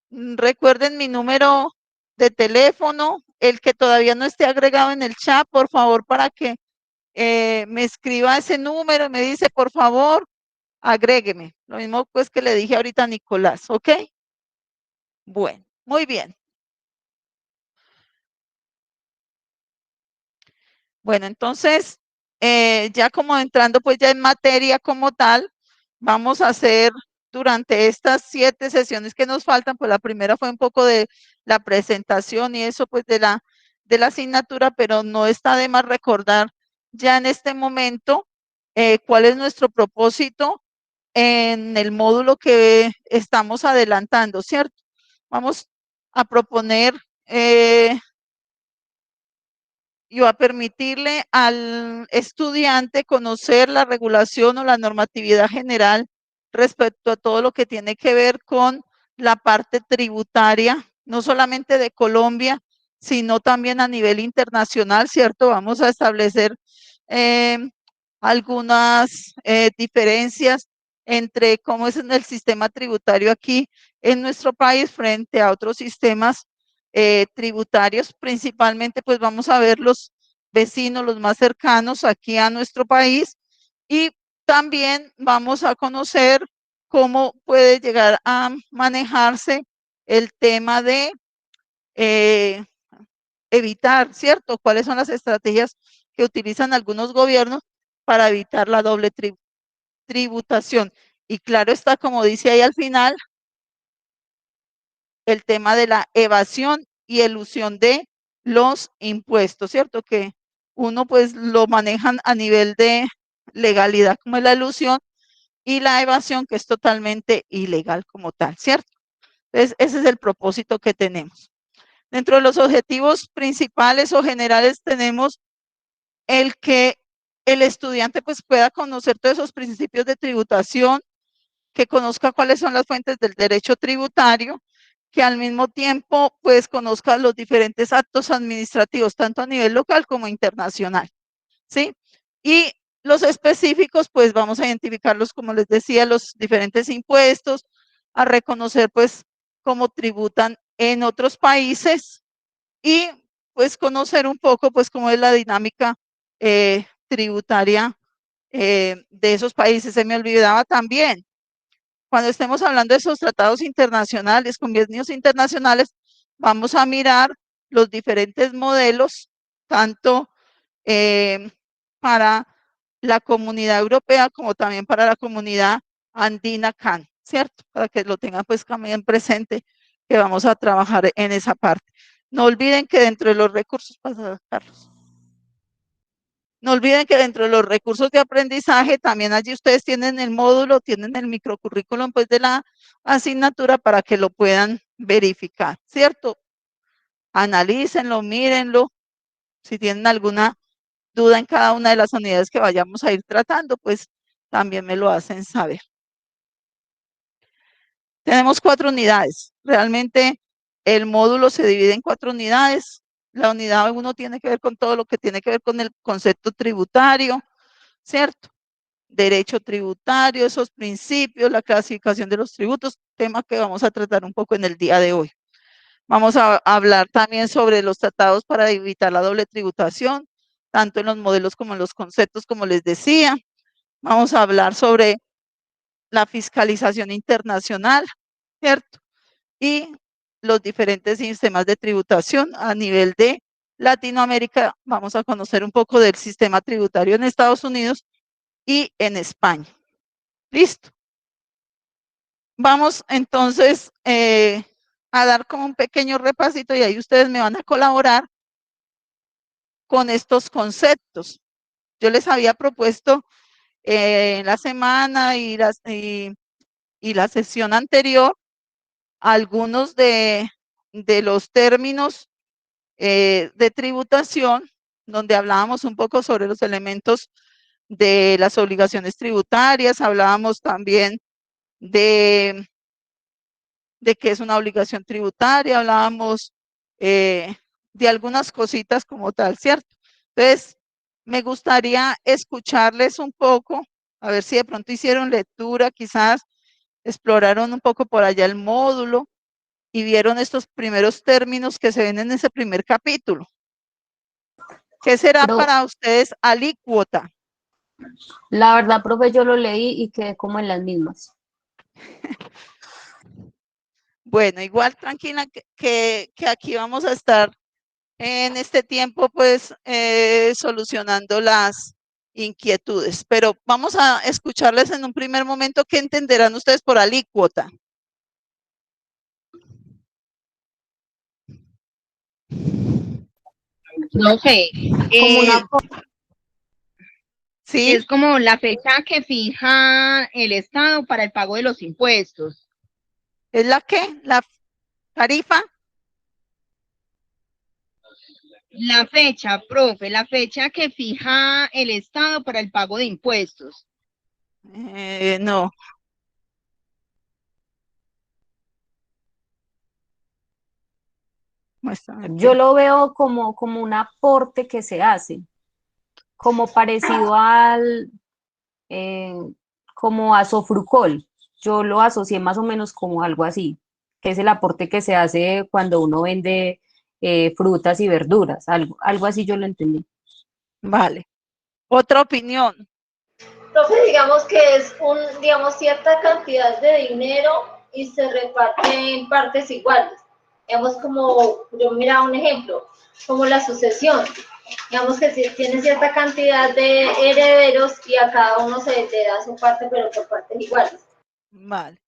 recuerden mi número de teléfono, el que todavía no esté agregado en el chat, por favor, para que me escriba ese número, me dice, por favor, agrégueme. Lo mismo pues que le dije ahorita a Nicolás, ¿ok? Bueno, muy bien. Bueno, entonces, ya como entrando pues ya en materia como tal, vamos a hacer durante estas 7 sesiones que nos faltan, pues la primera fue un poco de la presentación y eso pues de la asignatura, pero no está de más recordar ya en este momento cuál es nuestro propósito en el módulo que estamos adelantando, ¿cierto? Vamos a proponer y va a permitirle al estudiante conocer la regulación o la normatividad general respecto a todo lo que tiene que ver con la parte tributaria, no solamente de Colombia, sino también a nivel internacional, ¿cierto? Vamos a establecer eh, algunas diferencias entre cómo es en el sistema tributario aquí en nuestro país frente a otros sistemas tributarios. Principalmente, pues vamos a ver los vecinos, los más cercanos aquí a nuestro país, y también vamos a conocer cómo puede llegar a manejarse el tema de evitar, ¿cierto? ¿Cuáles son las estrategias que utilizan algunos gobiernos para evitar la doble tributación? Y claro está, como dice ahí al final, el tema de la evasión y elusión de los impuestos, ¿cierto? Que uno pues lo manejan a nivel de legalidad como es la elusión y la evasión que es totalmente ilegal como tal, ¿cierto? Entonces, ese es el propósito que tenemos. Dentro de los objetivos principales o generales tenemos el que el estudiante pues pueda conocer todos esos principios de tributación, que conozca cuáles son las fuentes del derecho tributario, que al mismo tiempo pues conozca los diferentes actos administrativos, tanto a nivel local como internacional, ¿sí? Y los específicos pues vamos a identificarlos, como les decía, los diferentes impuestos, a reconocer pues cómo tributan en otros países y pues conocer un poco pues cómo es la dinámica tributaria de esos países. Se me olvidaba también, cuando estemos hablando de esos tratados internacionales, convenios internacionales, vamos a mirar los diferentes modelos, tanto para la comunidad europea como también para la comunidad andina CAN, ¿cierto? Para que lo tengan pues también presente, que vamos a trabajar en esa parte. No olviden que dentro de los recursos, Carlos, no olviden que dentro de los recursos de aprendizaje también allí ustedes tienen el módulo, tienen el microcurrículum pues de la asignatura para que lo puedan verificar, ¿cierto? Analícenlo, mírenlo. Si tienen alguna duda en cada una de las unidades que vayamos a ir tratando, pues también me lo hacen saber. Tenemos 4 unidades. Realmente el módulo se divide en 4 unidades. La unidad 1 tiene que ver con todo lo que tiene que ver con el concepto tributario, ¿cierto? Derecho tributario, esos principios, la clasificación de los tributos, tema que vamos a tratar un poco en el día de hoy. Vamos a hablar también sobre los tratados para evitar la doble tributación, tanto en los modelos como en los conceptos, como les decía. Vamos a hablar sobre la fiscalización internacional, ¿cierto? Y los diferentes sistemas de tributación a nivel de Latinoamérica. Vamos a conocer un poco del sistema tributario en Estados Unidos y en España. ¿Listo? Vamos entonces a dar como un pequeño repasito y ahí ustedes me van a colaborar con estos conceptos. Yo les había propuesto en la semana y la sesión anterior algunos de los términos de tributación, donde hablábamos un poco sobre los elementos de las obligaciones tributarias, hablábamos también de qué es una obligación tributaria, hablábamos de algunas cositas como tal, ¿cierto? Entonces, me gustaría escucharles un poco, a ver si de pronto hicieron lectura, quizás exploraron un poco por allá el módulo y vieron estos primeros términos que se ven en ese primer capítulo. ¿Qué será para ustedes alícuota? La verdad, profe, yo lo leí y quedé como en las mismas. Bueno, igual tranquila que aquí vamos a estar en este tiempo pues solucionando las inquietudes, pero vamos a escucharles en un primer momento qué entenderán ustedes por alícuota. No sé. ¿Sí? Es como la fecha que fija el Estado para el pago de los impuestos. ¿Es la qué? ¿La tarifa? La fecha, profe, la fecha que fija el Estado para el pago de impuestos. No. Yo lo veo como un aporte que se hace, como parecido como a Sofrucol. Yo lo asocié más o menos como algo así, que es el aporte que se hace cuando uno vende frutas y verduras, algo así yo lo entendí. Vale. Otra opinión. Profe, digamos que es digamos, cierta cantidad de dinero y se reparte en partes iguales. Digamos, como, yo mira un ejemplo, como la sucesión. Digamos que si tiene cierta cantidad de herederos y a cada uno se le da su parte, pero por partes iguales. Vale.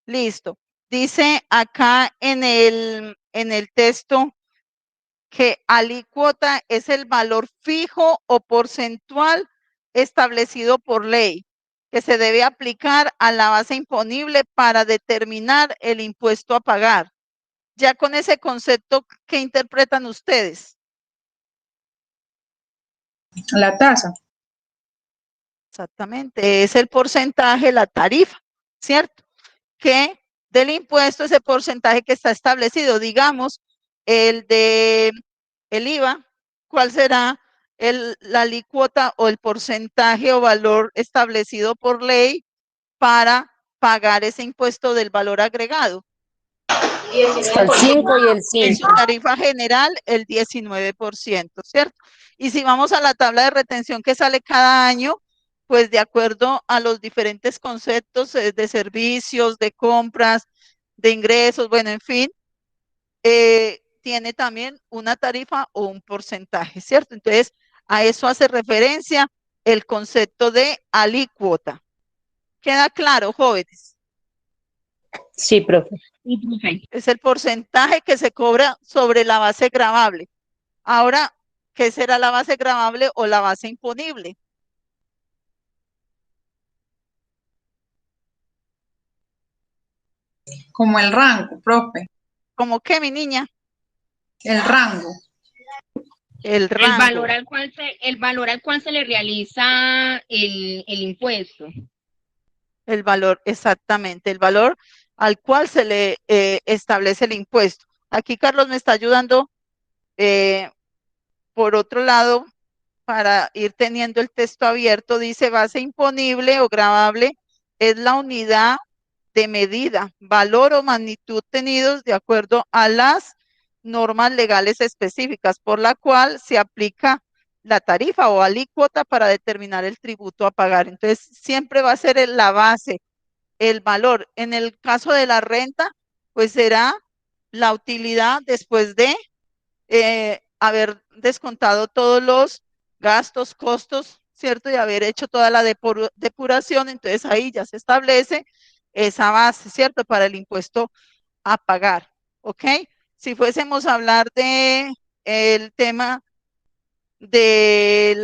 Listo. Dice acá en el texto que alícuota es el valor fijo o porcentual establecido por ley que se debe aplicar a la base imponible para determinar el impuesto a pagar. Ya con ese concepto, ¿qué interpretan ustedes? La tasa. Exactamente, es el porcentaje, la tarifa, ¿cierto? Que del impuesto, ese porcentaje que está establecido, digamos, el de el IVA, ¿cuál será la alícuota o el porcentaje o valor establecido por ley para pagar ese impuesto del valor agregado? El 5 y el En su 5. tarifa general, el 19%, ¿cierto? Y si vamos a la tabla de retención que sale cada año, pues de acuerdo a los diferentes conceptos de servicios, de compras, de ingresos, bueno, en fin, tiene también una tarifa o un porcentaje, ¿cierto? Entonces, a eso hace referencia el concepto de alícuota. ¿Queda claro, jóvenes? Sí, profe. Sí, profe. Es el porcentaje que se cobra sobre la base gravable. Ahora, ¿qué será la base gravable o la base imponible? Como el rango, profe. ¿Cómo qué, mi niña? El rango. El rango. El valor al cual se le realiza el impuesto. El valor, exactamente, el valor al cual se le establece el impuesto. Aquí Carlos me está ayudando por otro lado, para ir teniendo el texto abierto, dice base imponible o gravable es la unidad de medida, valor o magnitud tenidos de acuerdo a las normas legales específicas por la cual se aplica la tarifa o alícuota para determinar el tributo a pagar. Entonces, siempre va a ser la base, el valor. En el caso de la renta, pues será la utilidad después de haber descontado todos los gastos, costos, ¿cierto? Y haber hecho toda la depuración, entonces ahí ya se establece esa base, ¿cierto? Para el impuesto a pagar, ¿ok? Si fuésemos a hablar de el tema de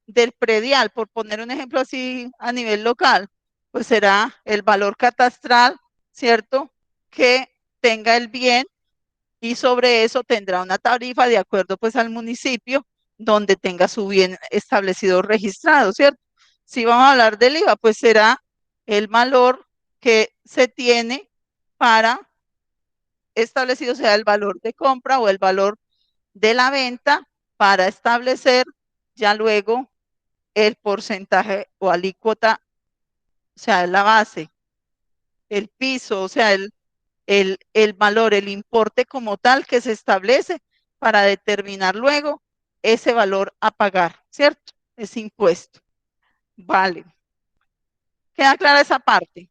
del predial, por poner un ejemplo así a nivel local, pues será el valor catastral, ¿cierto? Que tenga el bien y sobre eso tendrá una tarifa de acuerdo pues al municipio donde tenga su bien establecido registrado, ¿cierto? Si vamos a hablar del IVA, pues será el valor que se tiene para establecido, sea el valor de compra o el valor de la venta para establecer ya luego el porcentaje o alícuota, o sea, la base, el piso, o sea, el valor, el importe como tal que se establece para determinar luego ese valor a pagar, ¿cierto? Ese impuesto. Vale. ¿Queda clara esa parte?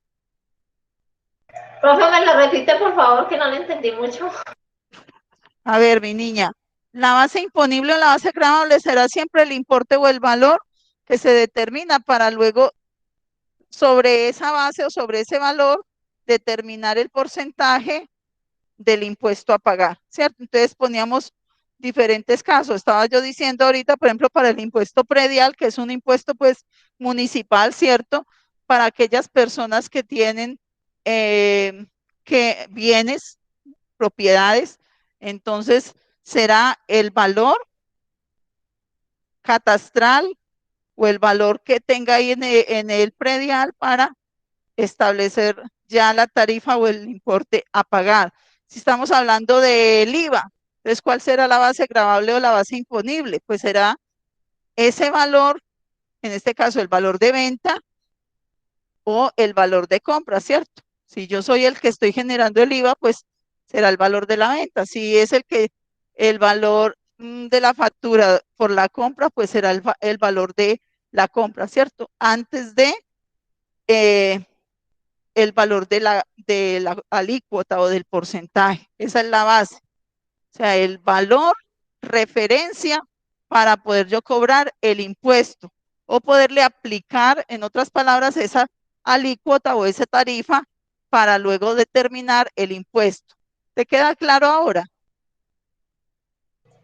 Profe, me lo repite, por favor, que no lo entendí mucho. A ver, mi niña, la base imponible o la base gravable será siempre el importe o el valor que se determina para luego sobre esa base o sobre ese valor determinar el porcentaje del impuesto a pagar, ¿cierto? Entonces poníamos diferentes casos. Estaba yo diciendo ahorita, por ejemplo, para el impuesto predial, que es un impuesto pues municipal, ¿cierto? Para aquellas personas que tienen que bienes, propiedades, entonces será el valor catastral o el valor que tenga ahí en el predial para establecer ya la tarifa o el importe a pagar. Si estamos hablando del IVA, entonces, ¿cuál será la base gravable o la base imponible? Pues será ese valor, en este caso el valor de venta o el valor de compra, ¿cierto? Si yo soy el que estoy generando el IVA, pues será el valor de la venta. Si es el valor de la factura por la compra, pues será el valor de la compra, ¿cierto? Antes de el valor de la alícuota o del porcentaje. Esa es la base. O sea, el valor referencia para poder yo cobrar el impuesto o poderle aplicar, en otras palabras, esa alícuota o esa tarifa para luego determinar el impuesto. ¿Te queda claro ahora?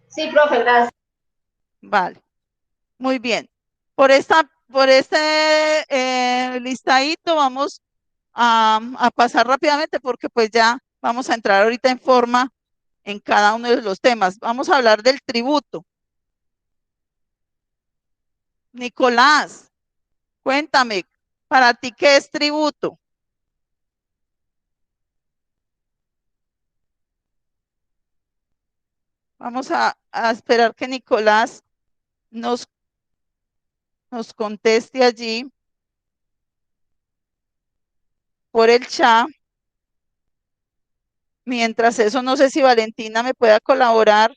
Sí, profe, gracias. Vale, muy bien. Por este listadito vamos a pasar rápidamente porque pues ya vamos a entrar ahorita en forma en cada uno de los temas. Vamos a hablar del tributo. Nicolás, cuéntame, ¿para ti qué es tributo? Vamos a esperar que Nicolás nos conteste allí por el chat. Mientras eso, no sé si Valentina me pueda colaborar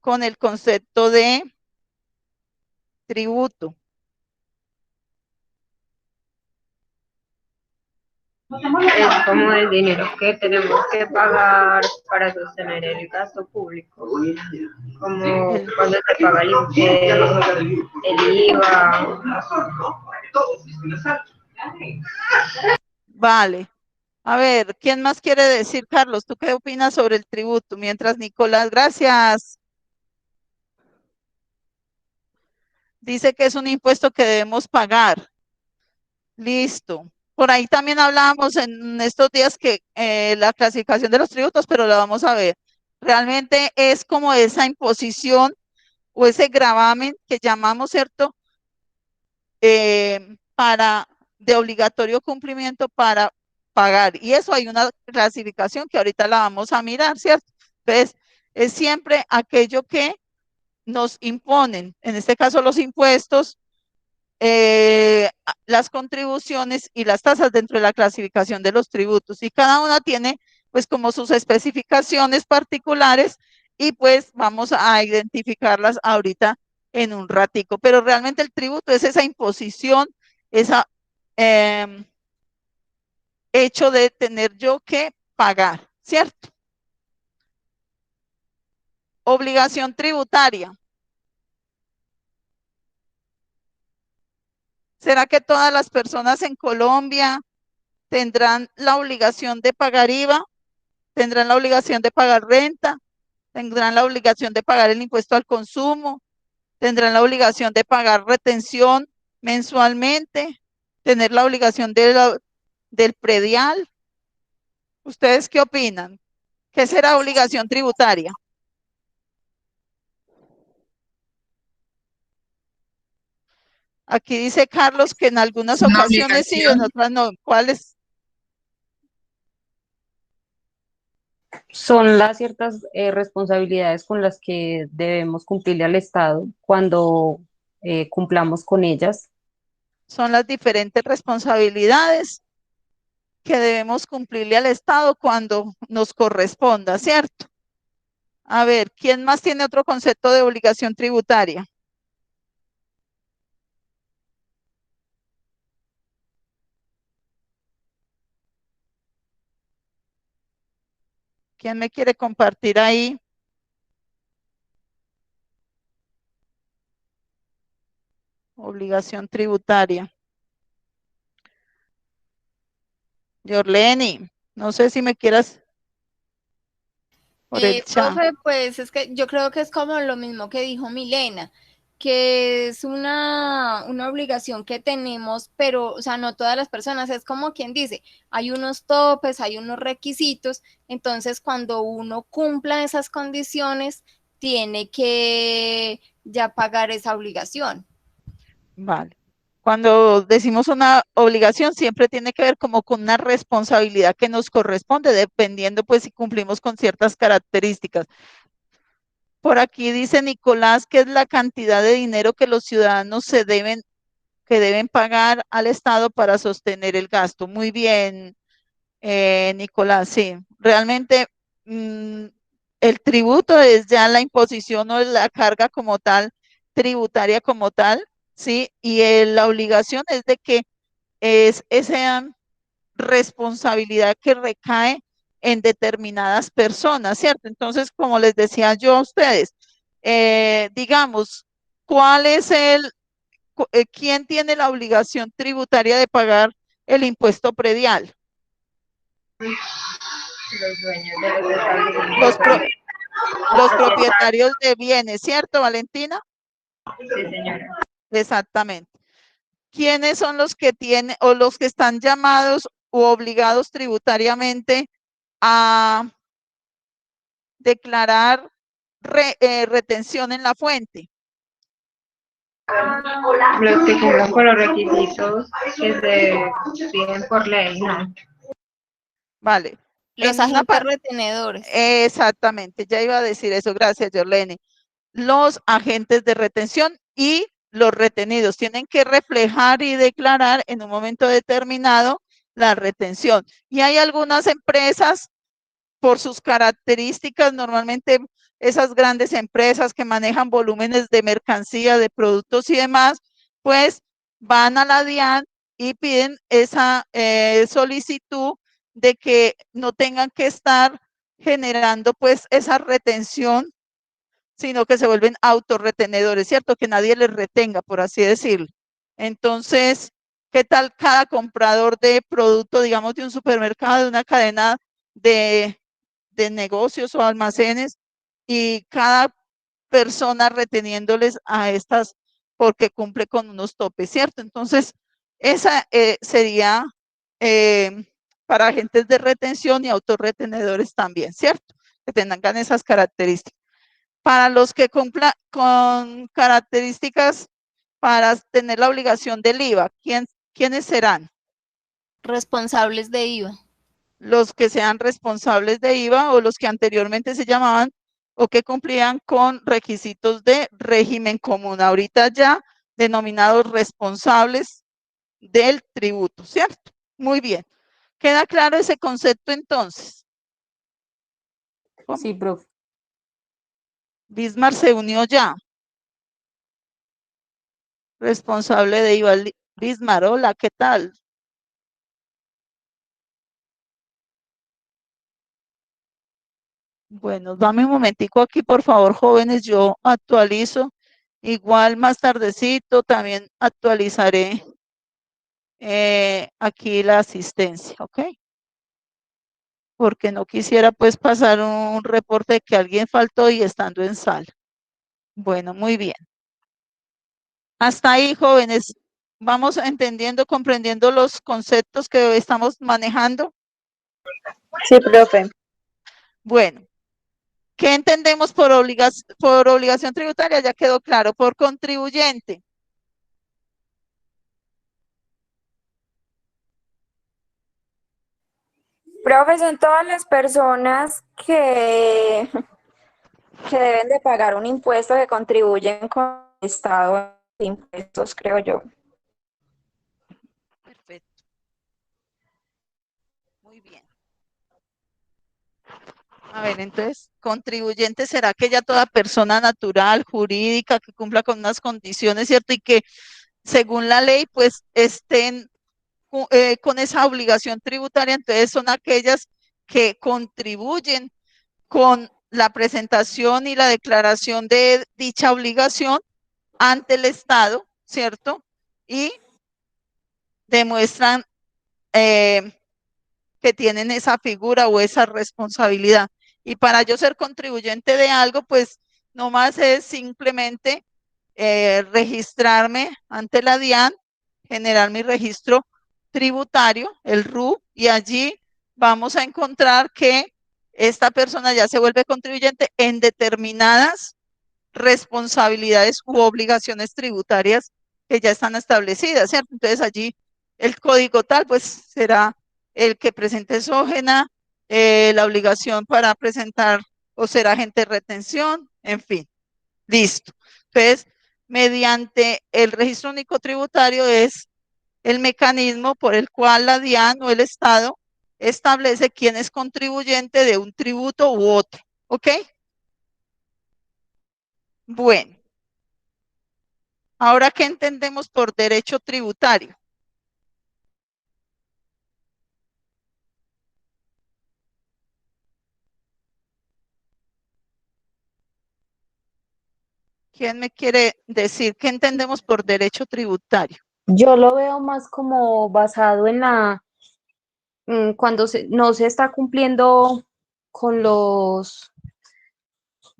con el concepto de tributo. Es como el dinero que tenemos que pagar para sostener el gasto público, como cuando se paga el IVA. Vale. A ver, ¿quién más quiere decir, Carlos? ¿Tú qué opinas sobre el tributo? Mientras Nicolás, gracias. Dice que es un impuesto que debemos pagar. Listo. Por ahí también hablábamos en estos días que la clasificación de los tributos, pero la vamos a ver. Realmente es como esa imposición o ese gravamen que llamamos, ¿cierto? De obligatorio cumplimiento para pagar. Y eso hay una clasificación que ahorita la vamos a mirar, ¿cierto? Entonces, es siempre aquello que nos imponen, en este caso los impuestos, las contribuciones y las tasas dentro de la clasificación de los tributos. Y cada una tiene pues como sus especificaciones particulares y pues vamos a identificarlas ahorita en un ratico. Pero realmente el tributo es esa imposición, esa hecho de tener yo que pagar, ¿cierto? Obligación tributaria. ¿Será que todas las personas en Colombia tendrán la obligación de pagar IVA? ¿Tendrán la obligación de pagar renta? ¿Tendrán la obligación de pagar el impuesto al consumo? ¿Tendrán la obligación de pagar retención mensualmente? ¿Tener la obligación del predial? ¿Ustedes qué opinan? ¿Qué será obligación tributaria? Aquí dice Carlos que en algunas Una ocasiones sí, en obligación. otras no. ¿Cuáles? Son las ciertas responsabilidades con las que debemos cumplirle al Estado cuando cumplamos con ellas. Son las diferentes responsabilidades que debemos cumplirle al Estado cuando nos corresponda, ¿cierto? A ver, ¿quién más tiene otro concepto de obligación tributaria? ¿Quién me quiere compartir ahí? Obligación tributaria. Yorleni, no sé si me quieras por el chat. Profe, pues es que yo creo que es como lo mismo que dijo Milena, que es una obligación que tenemos, pero, o sea, no todas las personas, es como quien dice, hay unos topes, hay unos requisitos, entonces cuando uno cumpla esas condiciones, tiene que ya pagar esa obligación. Vale. Cuando decimos una obligación, siempre tiene que ver como con una responsabilidad que nos corresponde, dependiendo pues si cumplimos con ciertas características. Por aquí dice Nicolás que es la cantidad de dinero que los ciudadanos que deben pagar al Estado para sostener el gasto. Muy bien, Nicolás, sí. Realmente el tributo es ya la imposición o la carga como tal, tributaria como tal, ¿sí? Y la obligación es de que es esa responsabilidad que recae en determinadas personas, ¿cierto? Entonces, como les decía yo a ustedes, digamos, ¿cuál es quién tiene la obligación tributaria de pagar el impuesto predial? Los dueños de los establecimientos. Los propietarios de bienes, ¿cierto, Valentina? Sí, señora. Exactamente. ¿Quiénes son los que tienen o los que están llamados u obligados tributariamente a declarar retención en la fuente? Los que cumplan con los requisitos que se piden por ley, ¿no? Vale. Los agentes retenedores. Exactamente, ya iba a decir eso, gracias, Yorlene. Los agentes de retención y los retenidos tienen que reflejar y declarar en un momento determinado la retención. Y hay algunas empresas, por sus características, normalmente esas grandes empresas que manejan volúmenes de mercancía, de productos y demás, pues van a la DIAN y piden esa solicitud de que no tengan que estar generando pues esa retención, sino que se vuelven autorretenedores, ¿cierto? Que nadie les retenga, por así decirlo. Entonces, ¿qué tal cada comprador de producto, digamos, de un supermercado, de una cadena de negocios o almacenes, y cada persona reteniéndoles a estas porque cumple con unos topes, ¿cierto? Entonces, esa sería para agentes de retención y autorretenedores también, ¿cierto? Que tengan esas características. Para los que cumplan con características para tener la obligación del IVA, ¿quiénes serán? Responsables de IVA. Los que sean responsables de IVA o los que anteriormente se llamaban o que cumplían con requisitos de régimen común. Ahorita ya denominados responsables del tributo, ¿cierto? Muy bien. ¿Queda claro ese concepto entonces? Sí, profe. Bismar se unió ya. Responsable de IVA. Bismar, hola, ¿qué tal? Bueno, dame un momentico aquí, por favor, jóvenes, yo actualizo. Igual más tardecito también actualizaré aquí la asistencia, ¿ok? Porque no quisiera pues pasar un reporte de que alguien faltó y estando en sala. Bueno, muy bien. Hasta ahí, jóvenes, vamos entendiendo, comprendiendo los conceptos que estamos manejando. Sí, profe. Bueno, ¿qué entendemos por obligación tributaria? Ya quedó claro. Por contribuyente. Profe, son todas las personas que deben de pagar un impuesto, que contribuyen con el Estado de impuestos, creo yo. Perfecto. Muy bien. A ver, entonces, contribuyente será aquella toda persona natural, jurídica, que cumpla con unas condiciones, ¿cierto? Y que según la ley, pues estén con esa obligación tributaria. Entonces, son aquellas que contribuyen con la presentación y la declaración de dicha obligación ante el Estado, ¿cierto? Y demuestran que tienen esa figura o esa responsabilidad. Y para yo ser contribuyente de algo, pues no más es simplemente registrarme ante la DIAN, generar mi registro tributario, el RU, y allí vamos a encontrar que esta persona ya se vuelve contribuyente en determinadas responsabilidades u obligaciones tributarias que ya están establecidas, ¿cierto? Entonces allí el código tal, pues será el que presente exógena, la obligación para presentar o ser agente de retención, en fin, listo. Entonces, mediante el registro único tributario es el mecanismo por el cual la DIAN o el Estado establece quién es contribuyente de un tributo u otro. ¿Ok? Bueno. Ahora, ¿qué entendemos por derecho tributario? ¿Quién me quiere decir qué entendemos por derecho tributario? Yo lo veo más como basado en cuando no se está cumpliendo con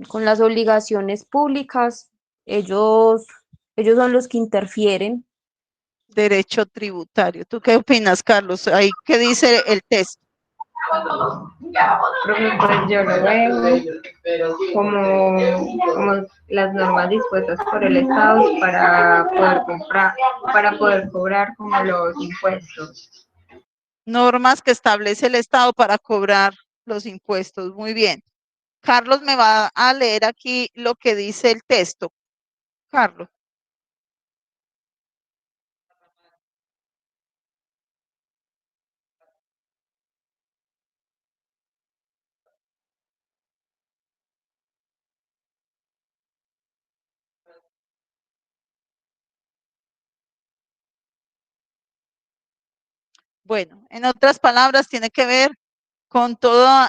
con las obligaciones públicas, ellos son los que interfieren. Derecho tributario. ¿Tú qué opinas, Carlos? Ahí, ¿qué dice el texto? Profe, pues yo lo veo como las normas dispuestas por el Estado para poder comprar, para poder cobrar como los impuestos. Normas que establece el Estado para cobrar los impuestos. Muy bien. Carlos me va a leer aquí lo que dice el texto. Carlos. Bueno, en otras palabras, tiene que ver con todo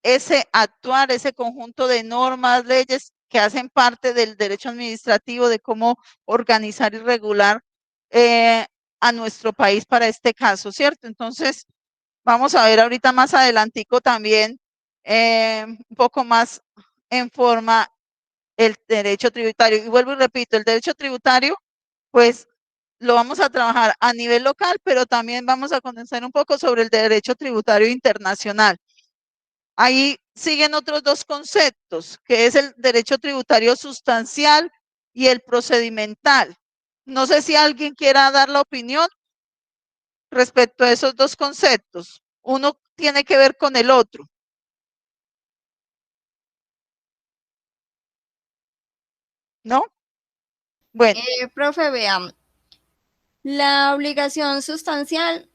ese actuar, ese conjunto de normas, leyes que hacen parte del derecho administrativo de cómo organizar y regular a nuestro país para este caso, ¿cierto? Entonces, vamos a ver ahorita más adelantico también, un poco más en forma el derecho tributario. Y vuelvo y repito, el derecho tributario, pues lo vamos a trabajar a nivel local, pero también vamos a condensar un poco sobre el derecho tributario internacional. Ahí siguen otros dos conceptos, que es el derecho tributario sustancial y el procedimental. No sé si alguien quiera dar la opinión respecto a esos dos conceptos. Uno tiene que ver con el otro. ¿No? Bueno. Profe, veamos. La obligación sustancial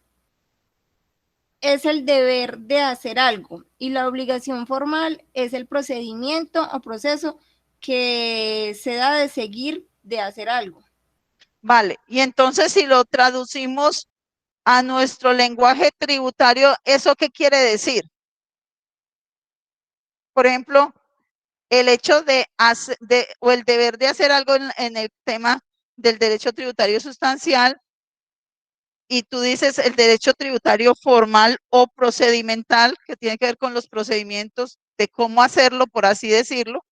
es el deber de hacer algo y la obligación formal es el procedimiento o proceso que se da de seguir de hacer algo. Vale, y entonces si lo traducimos a nuestro lenguaje tributario, ¿eso qué quiere decir? Por ejemplo, el hecho o el deber de hacer algo en el tema del derecho tributario sustancial, y tú dices el derecho tributario formal o procedimental, que tiene que ver con los procedimientos de cómo hacerlo, por así decirlo.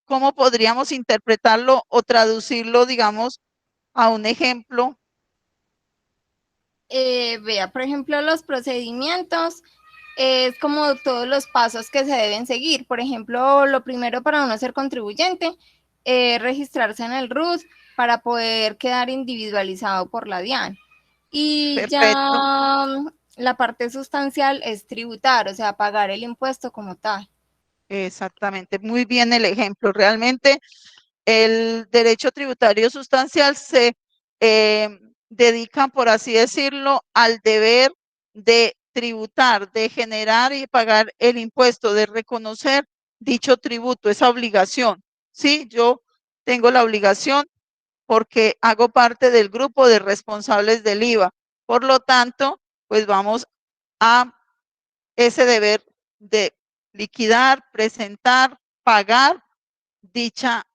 ¿Cómo podríamos interpretarlo o traducirlo, digamos, a un ejemplo? Vea, por ejemplo, los procedimientos es como todos los pasos que se deben seguir. Por ejemplo, lo primero para uno ser contribuyente es registrarse en el RUT para poder quedar individualizado por la DIAN. Y Perfecto. ya la parte sustancial es tributar, o sea, pagar el impuesto como tal. Exactamente, muy bien el ejemplo. Realmente el derecho tributario sustancial se dedica, por así decirlo, al deber de tributar, de generar y pagar el impuesto, de reconocer dicho tributo, esa obligación. Sí, yo tengo la obligación porque hago parte del grupo de responsables del IVA. Por lo tanto, pues vamos a ese deber de liquidar, presentar, pagar dicha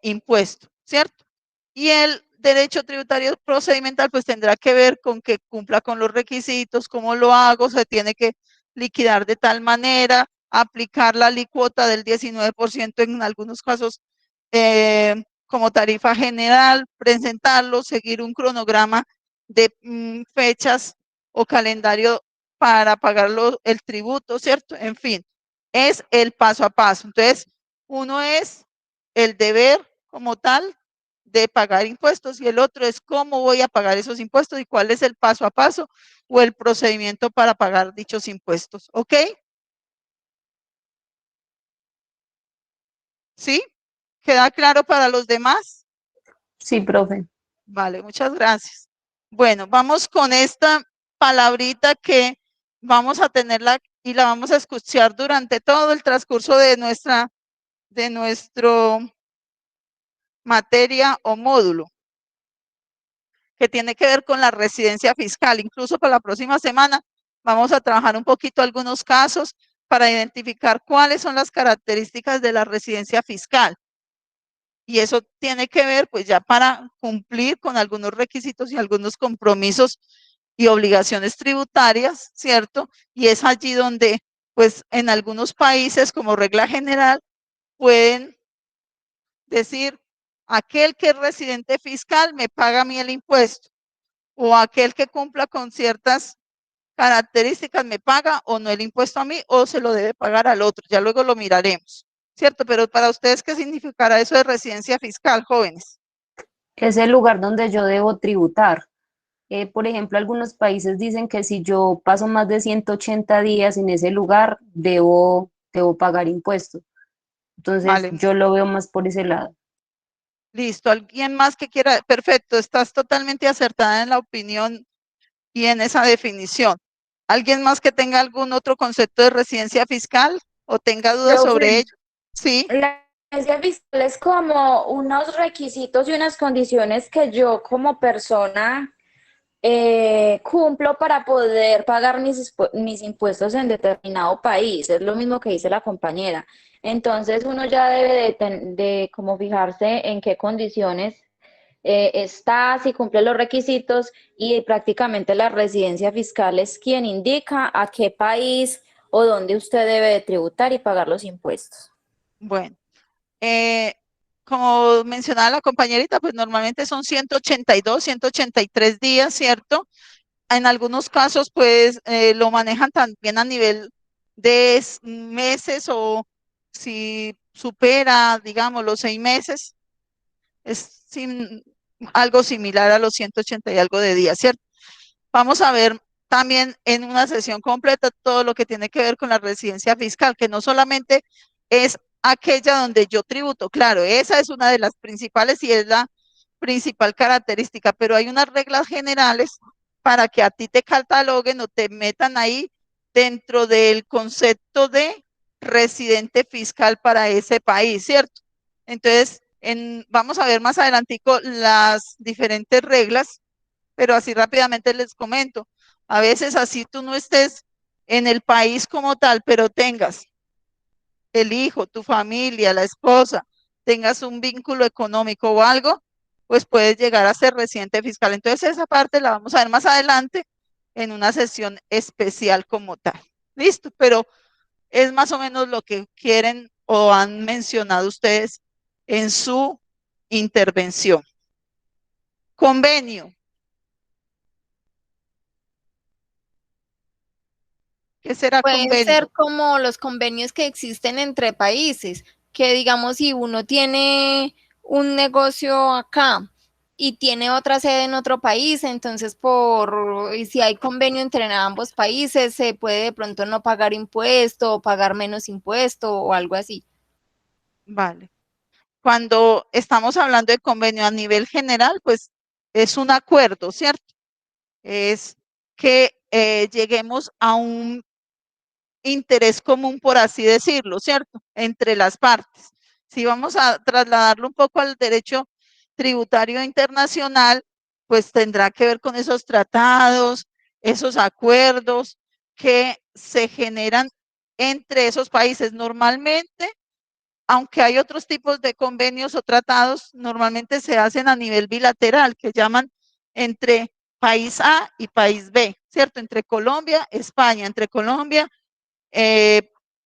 impuesto, ¿cierto? Y el derecho tributario procedimental pues tendrá que ver con que cumpla con los requisitos, cómo lo hago, se tiene que liquidar de tal manera, aplicar la alícuota del 19% en algunos casos como tarifa general, presentarlo, seguir un cronograma de fechas o calendario para pagarlo el tributo, ¿cierto? En fin, es el paso a paso. Entonces, uno es el deber como tal de pagar impuestos y el otro es cómo voy a pagar esos impuestos y cuál es el paso a paso o el procedimiento para pagar dichos impuestos. ¿Ok? ¿Sí? ¿Queda claro para los demás? Sí, profe. Vale, muchas gracias. Bueno, vamos con esta palabrita que vamos a tenerla y la vamos a escuchar durante todo el transcurso de nuestro materia o módulo, que tiene que ver con la residencia fiscal. Incluso para la próxima semana vamos a trabajar un poquito algunos casos para identificar cuáles son las características de la residencia fiscal. Y eso tiene que ver, pues, ya para cumplir con algunos requisitos y algunos compromisos y obligaciones tributarias, ¿cierto? Y es allí donde, pues, en algunos países, como regla general, pueden decir, aquel que es residente fiscal me paga a mí el impuesto, o aquel que cumpla con ciertas características me paga o no el impuesto a mí, o se lo debe pagar al otro. Ya luego lo miraremos, ¿cierto? Pero para ustedes, ¿qué significará eso de residencia fiscal, jóvenes? Es el lugar donde yo debo tributar. Por ejemplo, algunos países dicen que si yo paso más de 180 días en ese lugar, debo pagar impuestos. Entonces, Vale, yo lo veo más por ese lado. listo. ¿Alguien más que quiera? Perfecto, estás totalmente acertada en la opinión y en esa definición. ¿Alguien más que tenga algún otro concepto de residencia fiscal o tenga dudas sobre Profe, ello? Sí, la residencia fiscal es como unos requisitos y unas condiciones que yo como persona cumplo para poder pagar mis impuestos en determinado país. Es lo mismo que dice la compañera. Entonces uno ya debe de como fijarse en qué condiciones está, si cumple los requisitos, y prácticamente la residencia fiscal es quien indica a qué país o dónde usted debe de tributar y pagar los impuestos. bueno. Como mencionaba la compañerita, pues normalmente son 182, 183 días, ¿cierto? En algunos casos, pues lo manejan también a nivel de meses, o si supera, digamos, los 6 meses, es algo similar a los 180 y algo de días, ¿cierto? Vamos a ver también en una sesión completa todo lo que tiene que ver con la residencia fiscal, que no solamente es aquella donde yo tributo, claro, esa es una de las principales y es la principal característica, pero hay unas reglas generales para que a ti te cataloguen o te metan ahí dentro del concepto de residente fiscal para ese país, ¿cierto? Entonces, vamos a ver más adelantico las diferentes reglas, pero así rápidamente les comento. A veces así tú no estés en el país como tal, pero tengas el hijo, tu familia, la esposa, tengas un vínculo económico o algo, pues puedes llegar a ser residente fiscal. Entonces esa parte la vamos a ver más adelante en una sesión especial como tal. Listo, pero es más o menos lo que quieren o han mencionado ustedes en su intervención. Convenio. ¿Qué será Puede convenio? ser como los convenios que existen entre países, que digamos si uno tiene un negocio acá y tiene otra sede en otro país, entonces y si hay convenio entre ambos países, se puede de pronto no pagar impuesto o pagar menos impuesto o algo así. Vale. Cuando estamos hablando de convenio a nivel general, pues es un acuerdo, ¿cierto? Es que lleguemos a un interés común, por así decirlo, ¿cierto? Entre las partes. Si vamos a trasladarlo un poco al derecho tributario internacional, pues tendrá que ver con esos tratados, esos acuerdos que se generan entre esos países. Normalmente, aunque hay otros tipos de convenios o tratados, normalmente se hacen a nivel bilateral, que llaman entre país A y país B, ¿cierto? Entre Colombia, España, entre Colombia,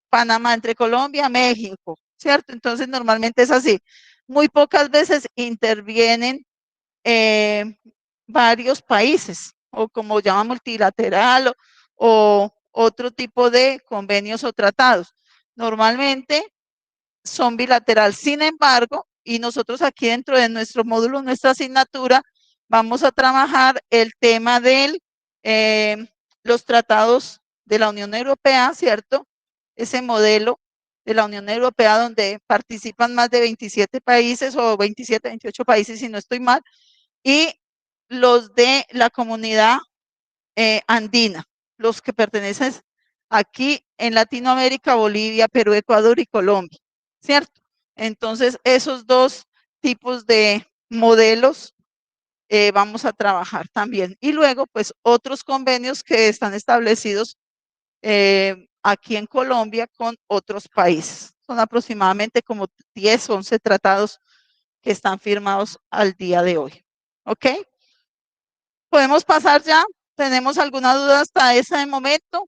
Panamá, entre Colombia, México, ¿cierto? Entonces normalmente es así. Muy pocas veces intervienen varios países, o como llama multilateral, o otro tipo de convenios o tratados. Normalmente son bilateral. Sin embargo, y nosotros aquí dentro de nuestro módulo, nuestra asignatura, vamos a trabajar el tema de los tratados de la Unión Europea, ¿cierto? Ese modelo de la Unión Europea donde participan más de 27 países o 27, 28 países, si no estoy mal, y los de la comunidad andina, los que pertenecen aquí en Latinoamérica, Bolivia, Perú, Ecuador y Colombia, ¿cierto? Entonces, esos dos tipos de modelos vamos a trabajar también. Y luego, pues, otros convenios que están establecidos aquí en Colombia con otros países. Son aproximadamente como 10, 11 tratados que están firmados al día de hoy. ¿Ok? ¿Podemos pasar ya? ¿Tenemos alguna duda hasta ese momento?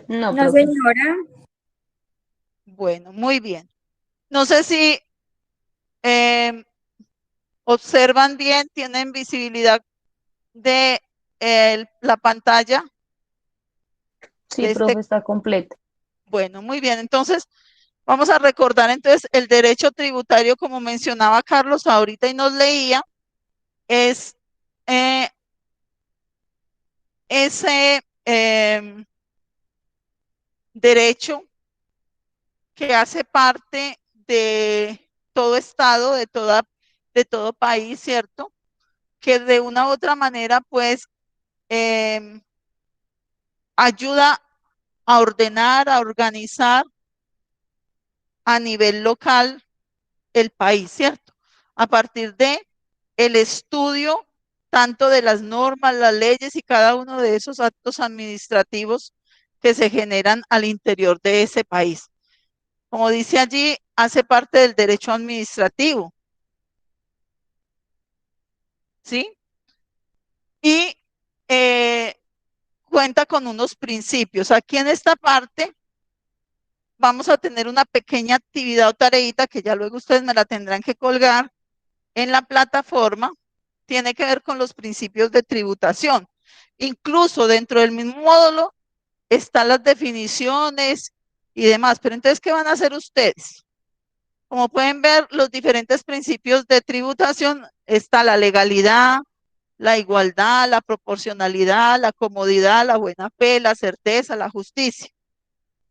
No, No, profe. señora. Bueno, muy bien. No sé si observan bien, tienen visibilidad de la pantalla. Sí, De profe, está completa. Bueno, muy bien. Entonces, vamos a recordar entonces el derecho tributario, como mencionaba Carlos ahorita y nos leía, es ese derecho que hace parte de todo estado, de todo país, ¿cierto? Que de una u otra manera, pues, ayuda a ordenar, a organizar a nivel local el país, ¿cierto? A partir de el estudio tanto de las normas, las leyes y cada uno de esos actos administrativos que se generan al interior de ese país. Como dice allí, hace parte del derecho administrativo, ¿sí? Y cuenta con unos principios. Aquí en esta parte vamos a tener una pequeña actividad o tareita que ya luego ustedes me la tendrán que colgar en la plataforma. Tiene que ver con los principios de tributación. Incluso dentro del mismo módulo están las definiciones y demás. Pero entonces, ¿qué van a hacer ustedes? Como pueden ver, los diferentes principios de tributación está la legalidad, la igualdad, la proporcionalidad, la comodidad, la buena fe, la certeza, la justicia.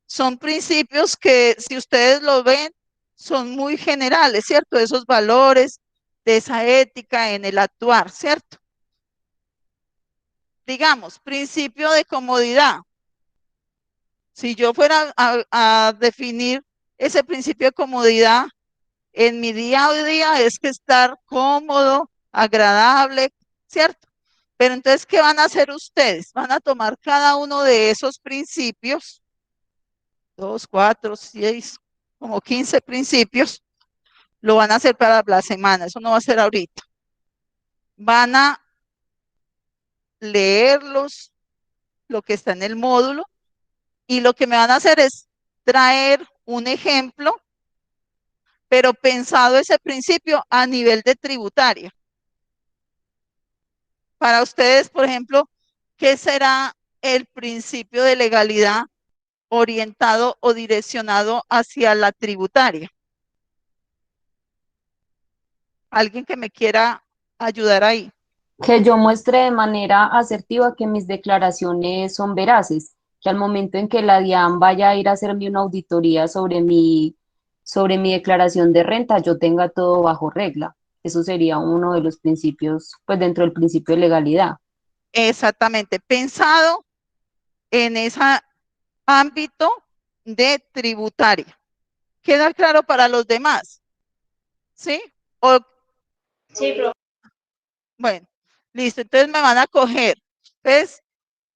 Son principios que, si ustedes lo ven, son muy generales, ¿cierto? Esos valores, de esa ética en el actuar, ¿cierto? Digamos, principio de comodidad. Si yo fuera a definir ese principio de comodidad en mi día a día, es que estar cómodo, agradable, ¿cierto? Pero entonces, ¿qué van a hacer ustedes? Van a tomar cada uno de esos principios, 2, 4, 6, como 15 principios, lo van a hacer para la semana, eso no va a ser ahorita. Van a leerlos, lo que está en el módulo, y lo que me van a hacer es traer un ejemplo, pero pensado ese principio a nivel de tributaria. Para ustedes, por ejemplo, ¿qué será el principio de legalidad orientado o direccionado hacia la tributaria? ¿Alguien que me quiera ayudar ahí? Que yo muestre de manera asertiva que mis declaraciones son veraces, que al momento en que la DIAN vaya a ir a hacerme una auditoría sobre mi declaración de renta, yo tenga todo bajo regla. Eso sería uno de los principios, pues dentro del principio de legalidad. Exactamente, pensado en ese ámbito de tributaria. ¿Queda claro para los demás? ¿Sí? Sí, profe. Bueno, listo, entonces me van a coger. Entonces,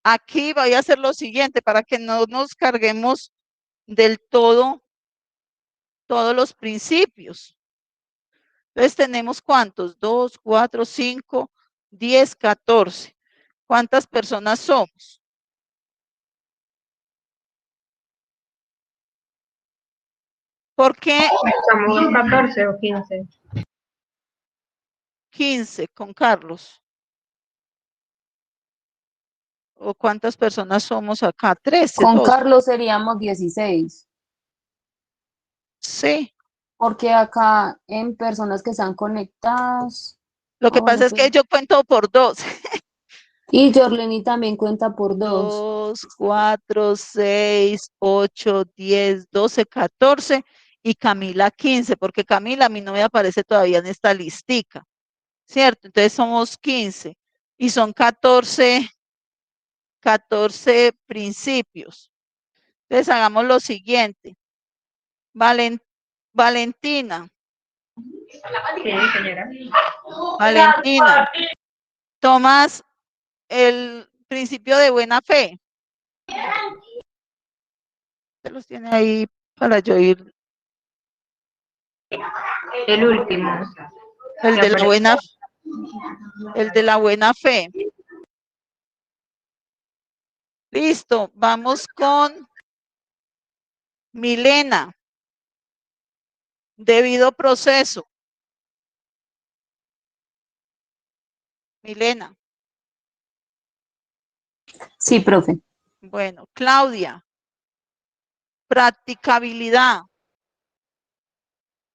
aquí voy a hacer lo siguiente para que no nos carguemos del todo todos los principios. Entonces, ¿tenemos cuántos? 2, 4, 5, 10, 14. ¿Cuántas personas somos? ¿Por qué Estamos 14 o 15. 15 con Carlos? ¿O cuántas personas somos acá? 13, Con 12. Carlos seríamos 16, Sí. porque acá en personas que están conectadas, Lo que pasa es que yo cuento por 2. y Jorleni también cuenta por 2. 2, 4, 6, 8, 10, 12, 14 y Camila 15, porque Camila a mí no me aparece todavía en esta listica, ¿cierto? Entonces somos 15 y son 14 14 principios. Entonces hagamos lo siguiente. Valentina. Sí, señora. Valentina, tomas el principio de buena fe. Se los tiene ahí para yo ir. El último. El de la buena, el de la buena fe. Listo, vamos con Milena. Debido proceso. Milena. Sí, profe. Bueno, Claudia. Practicabilidad.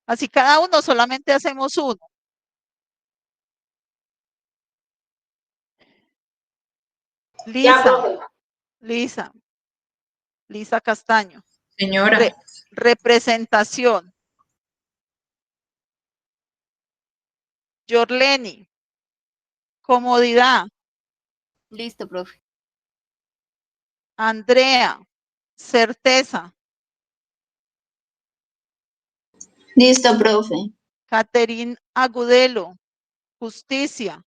Así cada uno solamente hacemos uno. Lisa. Lisa Castaño. Señora. Representación. Yorleni. Comodidad. Listo, profe. Andrea. Certeza. Listo, profe. Caterín Agudelo. Justicia.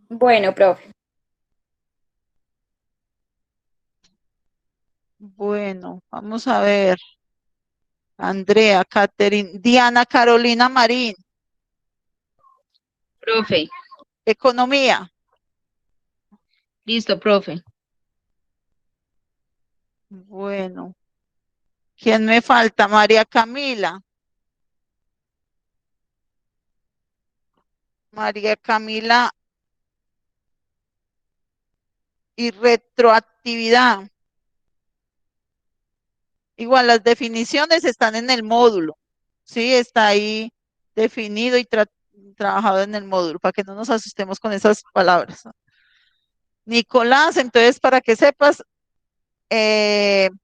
Bueno, profe. Bueno, vamos a ver. Andrea, Caterín, Diana Carolina Marín. Profe. Economía. Listo, profe. Bueno. ¿Quién me falta? María Camila. María Camila. Y retroactividad. Igual las definiciones están en el módulo. Sí, está ahí definido y trabajado en el módulo para que no nos asustemos con esas palabras. Nicolás, entonces para que sepas,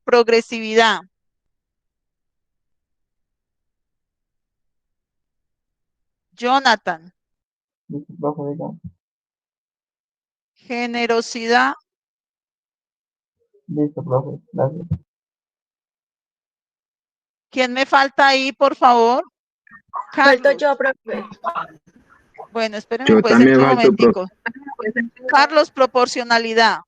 progresividad. Jonathan. Listo, profe, diga. Generosidad. Listo, profe, gracias. ¿Quién me falta ahí, por favor? Falto Carlos. yo, profe. Bueno, espérenme Yo pues también un falto, profe. momentico. Carlos, proporcionalidad.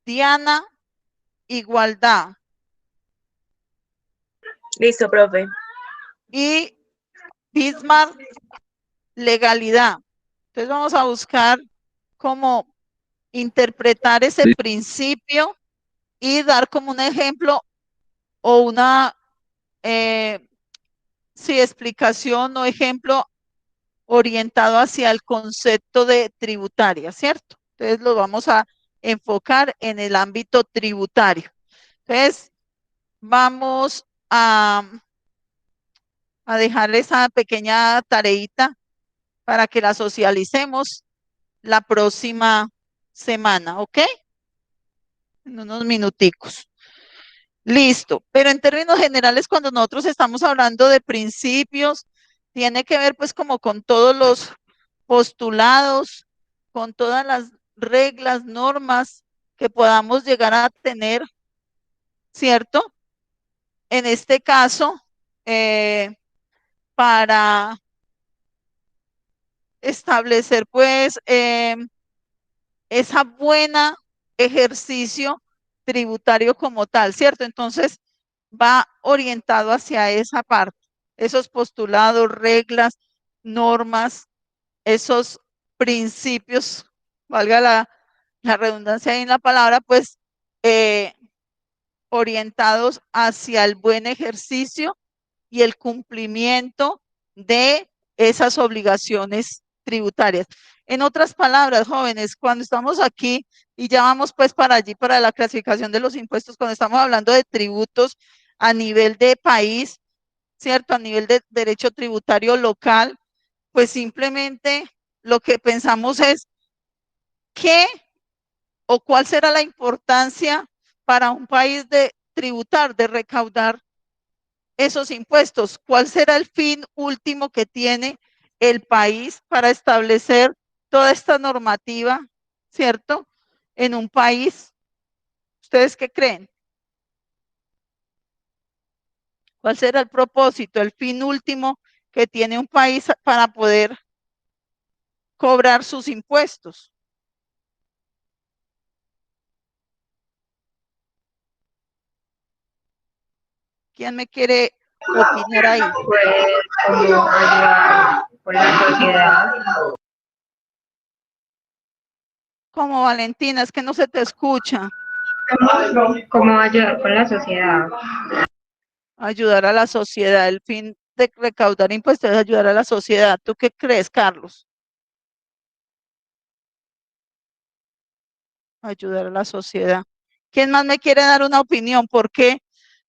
Diana, igualdad. Listo, profe. Y Bismarck, legalidad. Entonces vamos a buscar cómo interpretar ese principio y dar como un ejemplo o una explicación o ejemplo orientado hacia el concepto de tributaria, ¿cierto? Entonces lo vamos a enfocar en el ámbito tributario. Entonces, vamos a dejar esa pequeña tareita para que la socialicemos la próxima semana, ¿ok? En unos minuticos. Listo, pero en términos generales, cuando nosotros estamos hablando de principios, tiene que ver pues como con todos los postulados, con todas las reglas, normas que podamos llegar a tener, ¿cierto? En este caso, para establecer pues esa buena ejercicio tributario como tal, ¿cierto? Entonces va orientado hacia esa parte, esos postulados, reglas, normas, esos principios, valga la redundancia ahí en la palabra, pues orientados hacia el buen ejercicio y el cumplimiento de esas obligaciones tributarias. En otras palabras, jóvenes, cuando estamos aquí y ya vamos pues para allí, para la clasificación de los impuestos, cuando estamos hablando de tributos a nivel de país, ¿cierto? A nivel de derecho tributario local, pues simplemente lo que pensamos es qué o cuál será la importancia para un país de tributar, de recaudar esos impuestos. ¿Cuál será el fin último que tiene el país para establecer toda esta normativa, ¿cierto? En un país, ¿ustedes qué creen? ¿Cuál será el propósito, el fin último que tiene un país para poder cobrar sus impuestos? ¿Quién me quiere opinar ahí? Pues como ayudar con la sociedad. Como Valentina, es que no se te escucha. Como ayudar con la sociedad. Ayudar a la sociedad, el fin de recaudar impuestos es ayudar a la sociedad. ¿Tú qué crees, Carlos? Ayudar a la sociedad. ¿Quién más me quiere dar una opinión? ¿Por qué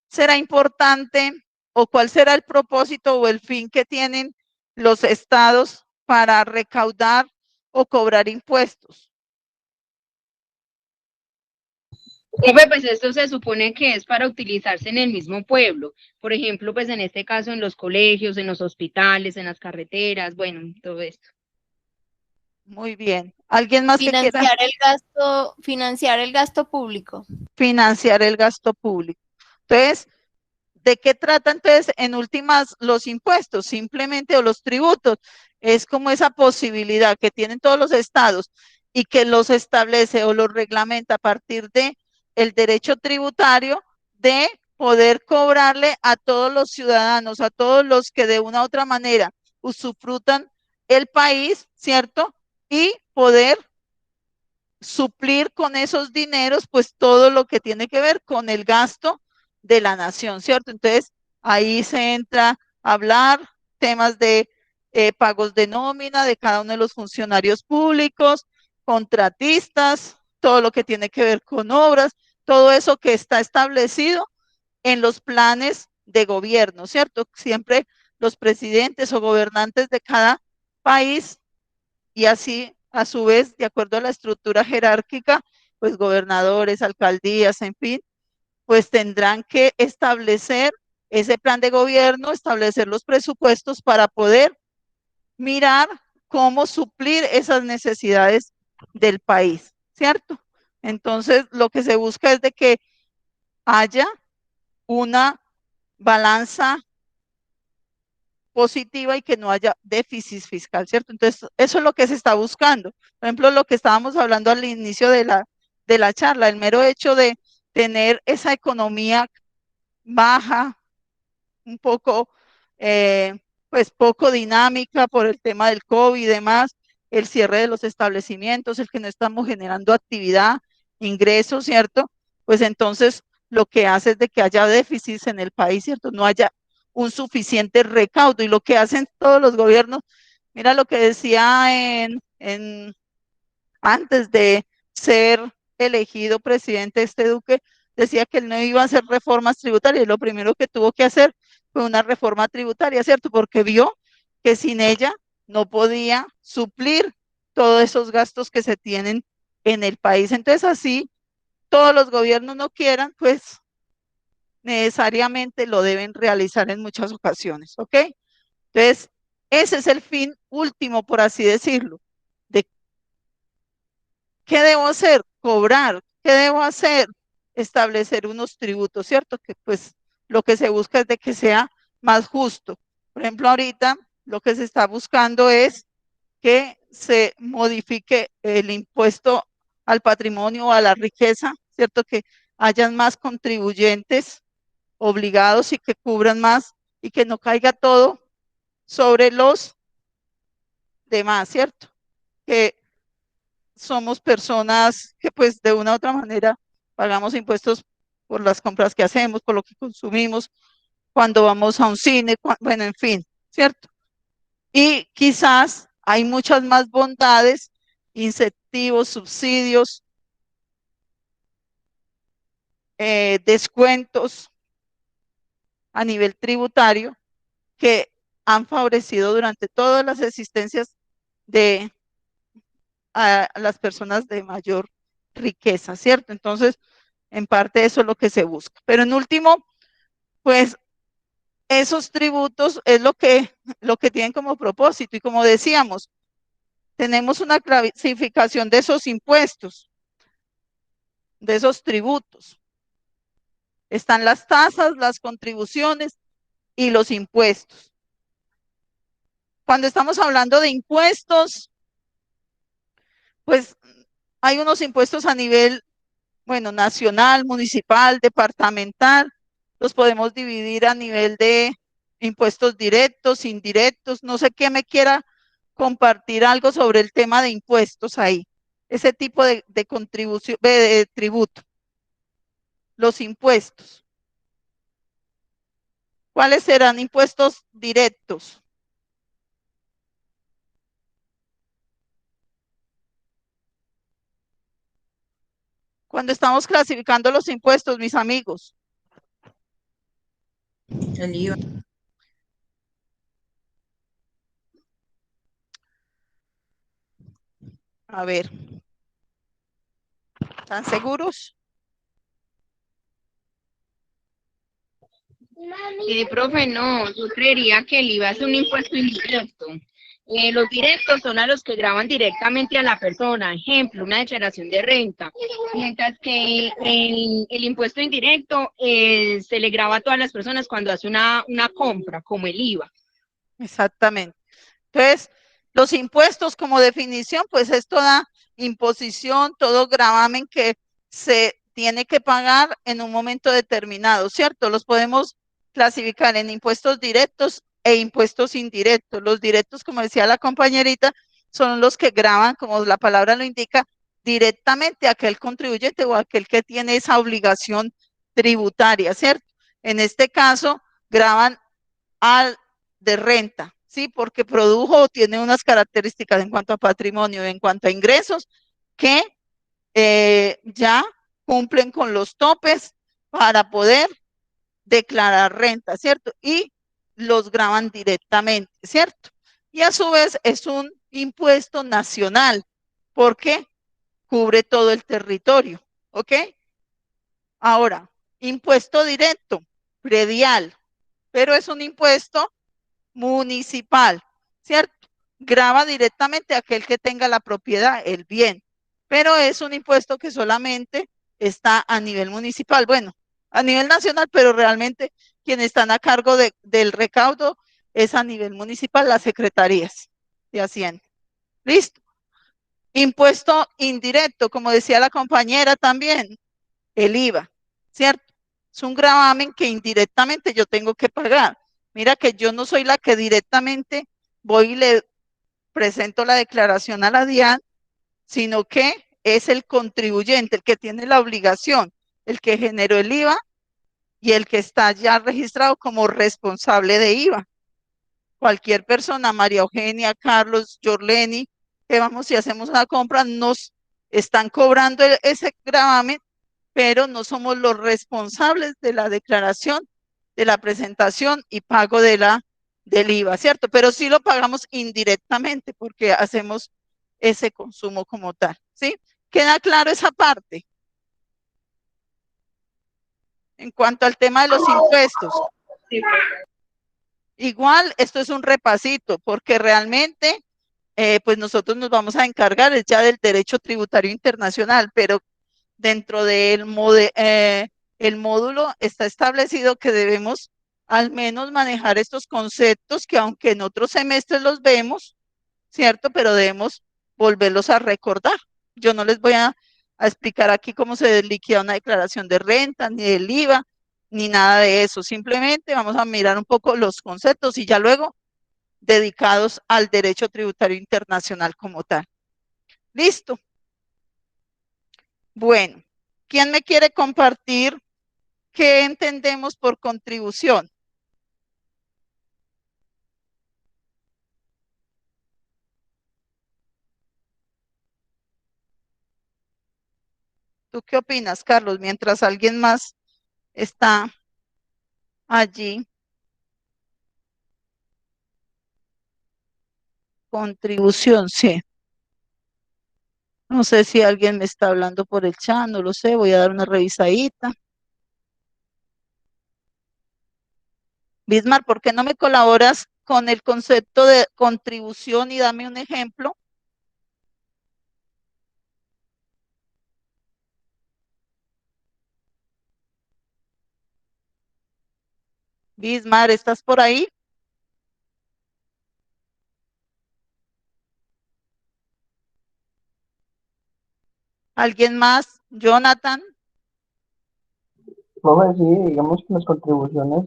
será importante o cuál será el propósito o el fin que tienen los estados para recaudar o cobrar impuestos? Pues esto se supone que es para utilizarse en el mismo pueblo. Por ejemplo, pues en este caso en los colegios, en los hospitales, en las carreteras, bueno, todo esto. Muy bien. ¿Alguien más que quiera Financiar el gasto público. financiar el gasto público? Entonces, ¿de qué trata entonces en últimas los impuestos? Simplemente o los tributos. Es como esa posibilidad que tienen todos los estados y que los establece o los reglamenta a partir de el derecho tributario de poder cobrarle a todos los ciudadanos, a todos los que de una u otra manera usufrutan el país, ¿cierto? Y poder suplir con esos dineros, pues todo lo que tiene que ver con el gasto de la nación, ¿cierto? Entonces, ahí se entra a hablar temas de pagos de nómina de cada uno de los funcionarios públicos, contratistas, todo lo que tiene que ver con obras, todo eso que está establecido en los planes de gobierno, ¿cierto? Siempre los presidentes o gobernantes de cada país y así, a su vez, de acuerdo a la estructura jerárquica, pues gobernadores, alcaldías, en fin, pues tendrán que establecer ese plan de gobierno, establecer los presupuestos para poder mirar cómo suplir esas necesidades del país, ¿cierto? Entonces, lo que se busca es de que haya una balanza positiva y que no haya déficit fiscal, ¿cierto? Entonces, eso es lo que se está buscando. Por ejemplo, lo que estábamos hablando al inicio de la charla, el mero hecho de tener esa economía baja, un poco, pues poco dinámica por el tema del COVID y demás, el cierre de los establecimientos, el que no estamos generando actividad, ingresos, ¿cierto? Pues entonces lo que hace es de que haya déficits en el país, ¿cierto? No haya un suficiente recaudo y lo que hacen todos los gobiernos, mira lo que decía antes de ser elegido presidente este Duque, decía que él no iba a hacer reformas tributarias y lo primero que tuvo que hacer fue una reforma tributaria, ¿cierto? Porque vio que sin ella no podía suplir todos esos gastos que se tienen en el país. Entonces así todos los gobiernos no quieran, pues necesariamente lo deben realizar en muchas ocasiones, ¿ok? Entonces, ese es el fin último, por así decirlo, de qué debo hacer, cobrar, qué debo hacer, establecer unos tributos, ¿cierto? Que pues lo que se busca es de que sea más justo. Por ejemplo, ahorita lo que se está buscando es que se modifique el impuesto al patrimonio o a la riqueza, ¿cierto? Que hayan más contribuyentes obligados y que cubran más y que no caiga todo sobre los demás, ¿cierto? Que somos personas que pues de una u otra manera pagamos impuestos por las compras que hacemos, por lo que consumimos, cuando vamos a un cine, bueno, en fin, ¿cierto? Y quizás hay muchas más bondades, incentivos, subsidios, descuentos a nivel tributario que han favorecido durante todas las existencias de a las personas de mayor riqueza, ¿cierto? Entonces, en parte eso es lo que se busca. Pero en último, pues esos tributos es lo que tienen como propósito. Y como decíamos, tenemos una clasificación de esos impuestos, de esos tributos. Están las tasas, las contribuciones y los impuestos. Cuando estamos hablando de impuestos, pues hay unos impuestos a nivel, bueno, nacional, municipal, departamental. Los podemos dividir a nivel de impuestos directos, indirectos. No sé qué me quiera compartir algo sobre el tema de impuestos ahí. Ese tipo de contribución, de tributo. Los impuestos. ¿Cuáles serán impuestos directos? Cuando estamos clasificando los impuestos, mis amigos. El IVA. A ver. ¿Están seguros? Profe, no, yo creería que el IVA es un impuesto indirecto. Los directos son a los que graban directamente a la persona, ejemplo, una declaración de renta, mientras que el impuesto indirecto se le graba a todas las personas cuando hace una compra, como el IVA. Exactamente. Entonces, los impuestos como definición, pues es toda imposición, todo gravamen que se tiene que pagar en un momento determinado, ¿cierto? Los podemos clasificar en impuestos directos e impuestos indirectos. Los directos, como decía la compañerita, son los que gravan, como la palabra lo indica, directamente a aquel contribuyente o a aquel que tiene esa obligación tributaria, ¿cierto? En este caso, graban al de renta, ¿sí? Porque produjo o tiene unas características en cuanto a patrimonio, en cuanto a ingresos, que ya cumplen con los topes para poder declarar renta, ¿cierto? Y los graban directamente, ¿cierto? Y a su vez es un impuesto nacional, porque cubre todo el territorio, ¿ok? Ahora, impuesto directo, predial, pero es un impuesto municipal, ¿cierto? Grava directamente a aquel que tenga la propiedad, el bien, pero es un impuesto que solamente está a nivel municipal, bueno, a nivel nacional, pero realmente quienes están a cargo del recaudo es a nivel municipal, las secretarías de Hacienda. ¿Listo? Impuesto indirecto, como decía la compañera también, el IVA, ¿cierto? Es un gravamen que indirectamente yo tengo que pagar. Mira que yo no soy la que directamente voy y le presento la declaración a la DIAN, sino que es el contribuyente, el que tiene la obligación, el que generó el IVA y el que está ya registrado como responsable de IVA. Cualquier persona, María Eugenia, Carlos, Jorleni, que vamos y hacemos una compra, nos están cobrando ese gravamen, pero no somos los responsables de la declaración, de la presentación y pago del IVA, ¿cierto? Pero sí lo pagamos indirectamente porque hacemos ese consumo como tal, ¿sí? ¿Queda claro esa parte? En cuanto al tema de los impuestos. Sí, Igual, esto es un repasito, porque realmente, pues nosotros nos vamos a encargar ya del derecho tributario internacional, pero dentro del el módulo está establecido que debemos al menos manejar estos conceptos que aunque en otros semestres los vemos, ¿cierto? Pero debemos volverlos a recordar. Yo no les voy a explicar aquí cómo se liquida una declaración de renta, ni del IVA, ni nada de eso. Simplemente vamos a mirar un poco los conceptos y ya luego dedicados al derecho tributario internacional como tal. ¿Listo? Bueno, ¿quién me quiere compartir qué entendemos por contribución? ¿Tú qué opinas, Carlos? Mientras alguien más está allí. Contribución, sí. No sé si alguien me está hablando por el chat, no lo sé, voy a dar una revisadita. Bismar, ¿por qué no me colaboras con el concepto de contribución y dame un ejemplo? Bismar, ¿estás por ahí? ¿Alguien más? Jonathan. Profe, sí, digamos que las contribuciones,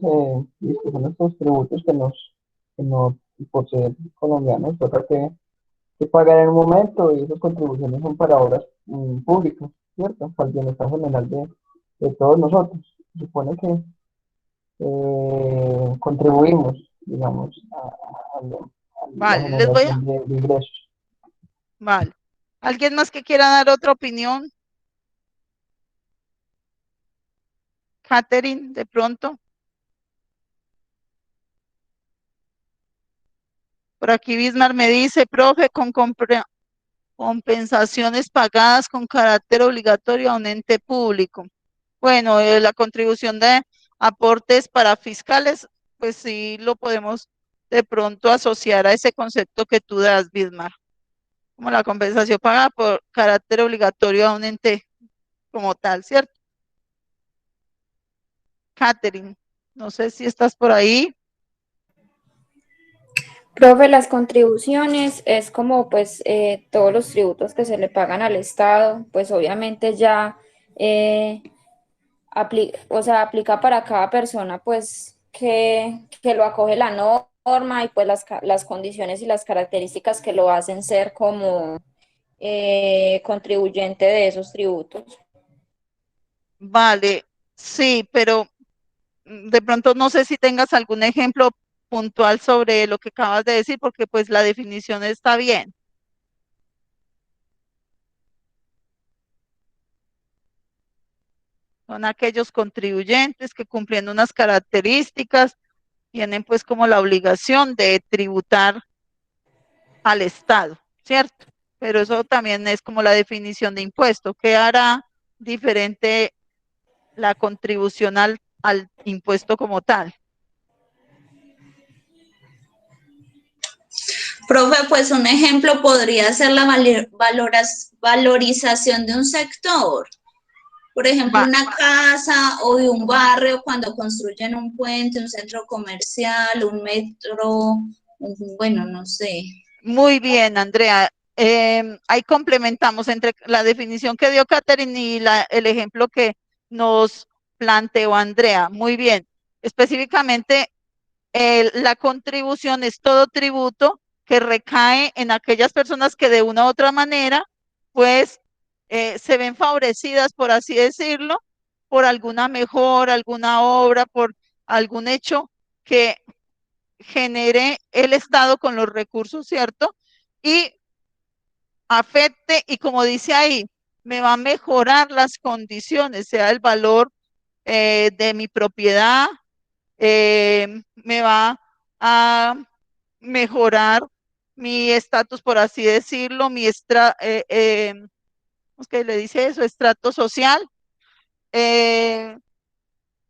y que son estos tributos que nos, por ser colombianos, toca que pagar en un momento y esas contribuciones son para obras públicas, ¿cierto? Para el bienestar general de todos nosotros. Se supone que contribuimos, digamos, a la Vale, generación de ingresos. vale. ¿Alguien más que quiera dar otra opinión? Catherine, de pronto. Por aquí Bismar me dice, profe, con compensaciones pagadas con carácter obligatorio a un ente público. Bueno, la contribución de aportes para fiscales, pues sí lo podemos de pronto asociar a ese concepto que tú das, Bismar, como la compensación pagada por carácter obligatorio a un ente como tal, ¿cierto? Catherine, no sé si estás por ahí. Profe, las contribuciones es como pues todos los tributos que se le pagan al Estado, pues obviamente ya o sea, aplica para cada persona pues que lo acoge la norma y pues las condiciones y las características que lo hacen ser como contribuyente de esos tributos. Vale, sí, pero de pronto no sé si tengas algún ejemplo puntual sobre lo que acabas de decir, porque pues la definición está bien. Son aquellos contribuyentes que cumpliendo unas características tienen pues como la obligación de tributar al Estado, ¿cierto? Pero eso también es como la definición de impuesto. ¿Qué hará diferente la contribución al impuesto como tal? Profe, pues un ejemplo podría ser la valorización de un sector. Por ejemplo, una casa o de un barrio cuando construyen un puente, un centro comercial, un metro, bueno, no sé. Muy bien, Andrea. Ahí complementamos entre la definición que dio Catherine y el ejemplo que nos planteó Andrea. Muy bien. Específicamente, la contribución es todo tributo que recae en aquellas personas que de una u otra manera, pues, se ven favorecidas, por así decirlo, por alguna mejora, alguna obra, por algún hecho que genere el Estado con los recursos, ¿cierto? Y afecte, y como dice ahí, me va a mejorar las condiciones, sea el valor de mi propiedad, me va a mejorar mi estatus, por así decirlo, ¿cómo es que le dice eso? Estrato social.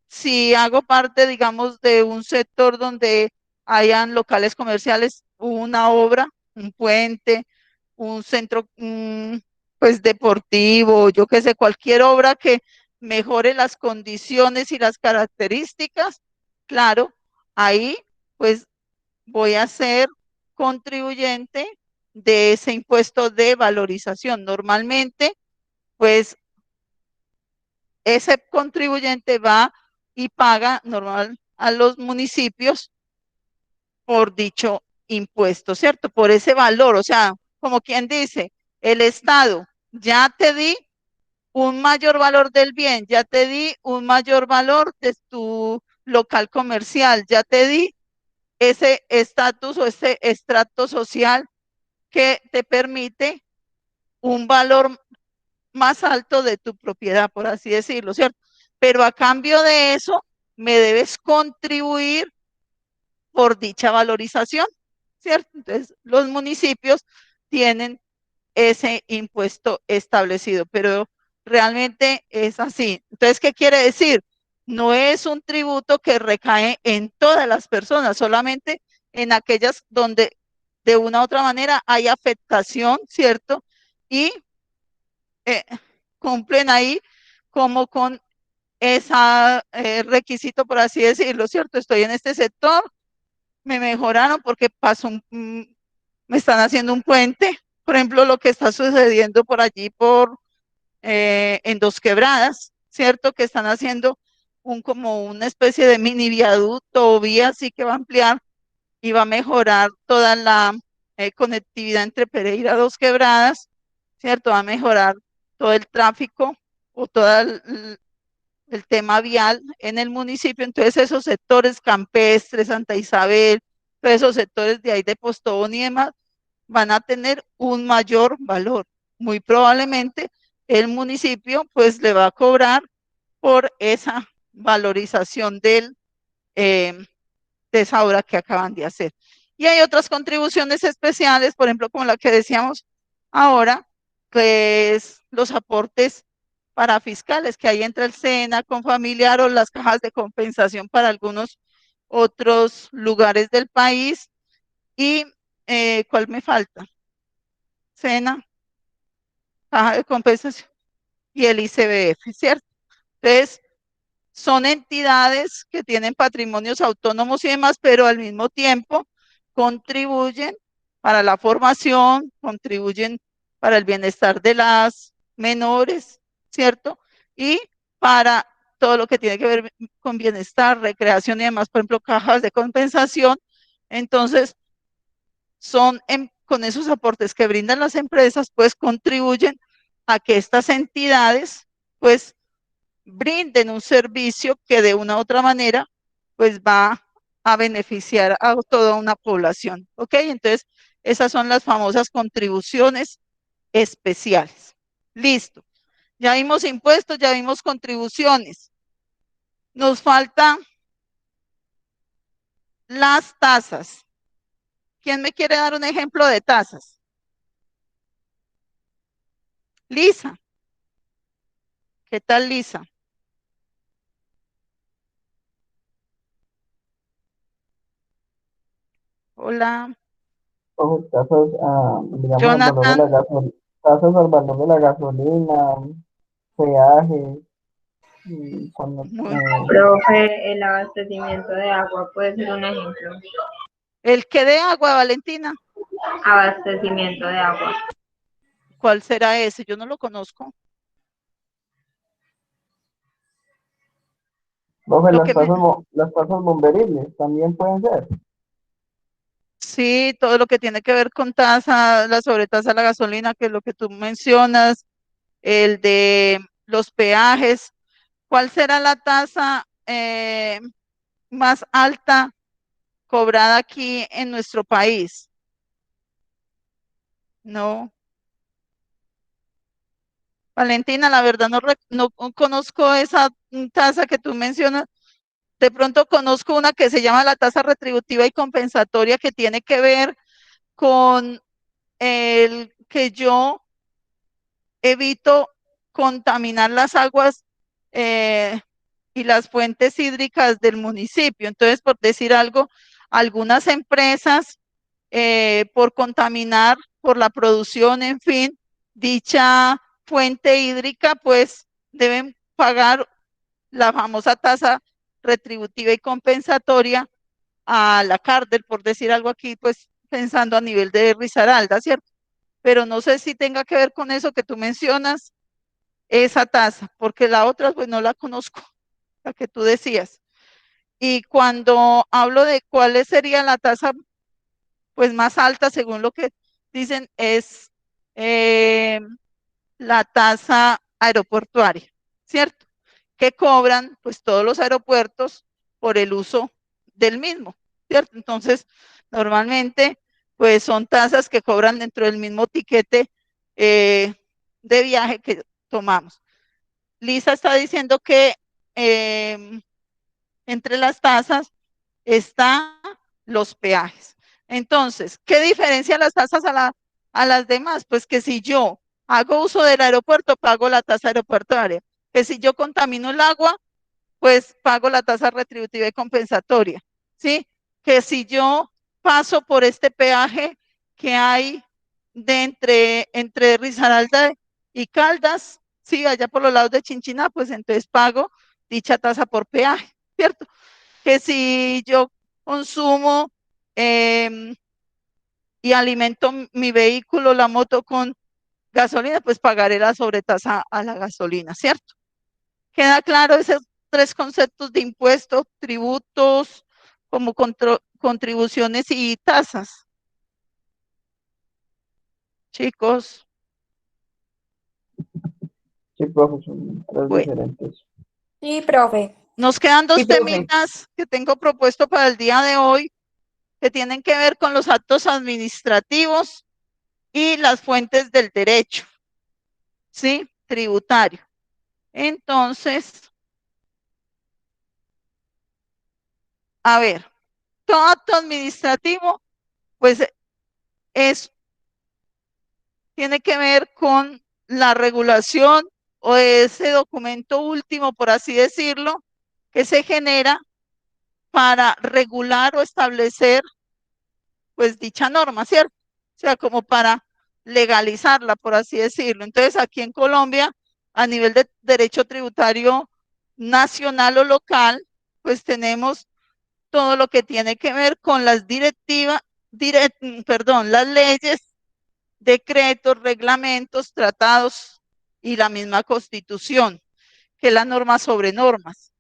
Si hago parte, digamos, de un sector donde hayan locales comerciales, una obra, un puente, un centro, pues deportivo, yo qué sé, cualquier obra que mejore las condiciones y las características, claro, ahí pues voy a ser contribuyente de ese impuesto de valorización. Normalmente, pues ese contribuyente va y paga normal a los municipios por dicho impuesto, ¿cierto? Por ese valor, o sea, como quien dice, el Estado, ya te di un mayor valor del bien, ya te di un mayor valor de tu local comercial, ya te di ese estatus o ese estrato social que te permite un valor más alto de tu propiedad, por así decirlo, ¿cierto? Pero a cambio de eso, me debes contribuir por dicha valorización, ¿cierto? Entonces, los municipios tienen ese impuesto establecido, pero realmente es así. Entonces, ¿qué quiere decir? No es un tributo que recae en todas las personas, solamente en aquellas donde de una u otra manera hay afectación, ¿cierto? Y cumplen ahí como con ese requisito, por así decirlo, ¿cierto? Estoy en este sector, me mejoraron porque me están haciendo un puente, por ejemplo, lo que está sucediendo por allí en Dos Quebradas, ¿cierto? Que están haciendo como una especie de mini viaducto o vía así que va a ampliar y va a mejorar toda la conectividad entre Pereira y Dos Quebradas, ¿cierto? Va a mejorar todo el tráfico o todo el tema vial en el municipio. Entonces esos sectores campestres, Santa Isabel, todos esos sectores de ahí de Postobón y demás, van a tener un mayor valor. Muy probablemente el municipio pues le va a cobrar por esa valorización de esa obra que acaban de hacer. Y hay otras contribuciones especiales, por ejemplo, como la que decíamos ahora, que es los aportes para fiscales, que ahí entra el SENA con familiar o las cajas de compensación para algunos otros lugares del país. ¿Y cuál me falta? SENA, caja de compensación y el ICBF, ¿cierto? Entonces, son entidades que tienen patrimonios autónomos y demás, pero al mismo tiempo contribuyen para la formación, contribuyen para el bienestar de las menores, ¿cierto? Y para todo lo que tiene que ver con bienestar, recreación y demás, por ejemplo, cajas de compensación. Entonces, con esos aportes que brindan las empresas, pues contribuyen a que estas entidades, pues, brinden un servicio que de una u otra manera, pues va a beneficiar a toda una población, ¿ok? Entonces, esas son las famosas contribuciones especiales. Listo. Ya vimos impuestos, ya vimos contribuciones. Nos falta las tasas. ¿Quién me quiere dar un ejemplo de tasas? Lisa. ¿Qué tal, Lisa? Hola. O tasas, digamos, al valor de Jonathan. la gasolina, tasas al valor de la gasolina, peaje, Profe, el abastecimiento de agua puede ser un ejemplo. ¿El qué de agua, Valentina? Abastecimiento de agua. ¿Cuál será ese? Yo no lo conozco. Profe, Lo las que me... las tasas bomberiles también pueden ser. Sí, todo lo que tiene que ver con tasa, la sobretasa de la gasolina, que es lo que tú mencionas, el de los peajes. ¿Cuál será la tasa más alta cobrada aquí en nuestro país? No. Valentina, la verdad no conozco esa tasa que tú mencionas. De pronto conozco una que se llama la tasa retributiva y compensatoria, que tiene que ver con el que yo evito contaminar las aguas y las fuentes hídricas del municipio. Entonces, por decir algo, algunas empresas por contaminar, por la producción, en fin, dicha fuente hídrica, pues deben pagar la famosa tasa retributiva y compensatoria a la cárcel, por decir algo aquí, pues pensando a nivel de Risaralda, ¿cierto? Pero no sé si tenga que ver con eso que tú mencionas, esa tasa, porque la otra pues no la conozco, la que tú decías. Y cuando hablo de cuál sería la tasa pues más alta, según lo que dicen, es la tasa aeroportuaria, ¿cierto? Que cobran pues todos los aeropuertos por el uso del mismo, ¿cierto? Entonces, normalmente pues son tasas que cobran dentro del mismo tiquete de viaje que tomamos. Lisa está diciendo que entre las tasas están los peajes. Entonces, ¿qué diferencia las tasas a las demás? Pues que si yo hago uso del aeropuerto, pago la tasa aeroportuaria. Que si yo contamino el agua, pues pago la tasa retributiva y compensatoria. ¿Sí? Que si yo paso por este peaje que hay entre Risaralda y Caldas, sí, allá por los lados de Chinchiná, pues entonces pago dicha tasa por peaje, ¿cierto? Que si yo consumo y alimento mi vehículo, la moto con gasolina, pues pagaré la sobretasa a la gasolina, ¿cierto? ¿Queda claro esos tres conceptos de impuestos, tributos, como contribuciones y tasas? Chicos, Sí, profe, son tres bueno, diferentes. Sí, profe. nos quedan dos Sí, profe. temitas que tengo propuesto para el día de hoy, que tienen que ver con los actos administrativos y las fuentes del derecho, ¿sí? Tributario. Entonces, a ver, todo acto administrativo, pues tiene que ver con la regulación o ese documento último, por así decirlo, que se genera para regular o establecer, pues, dicha norma, ¿cierto? O sea, como para legalizarla, por así decirlo. Entonces, aquí en Colombia, a nivel de derecho tributario nacional o local, pues tenemos todo lo que tiene que ver con las las leyes, decretos, reglamentos, tratados y la misma Constitución, que es la norma sobre normas.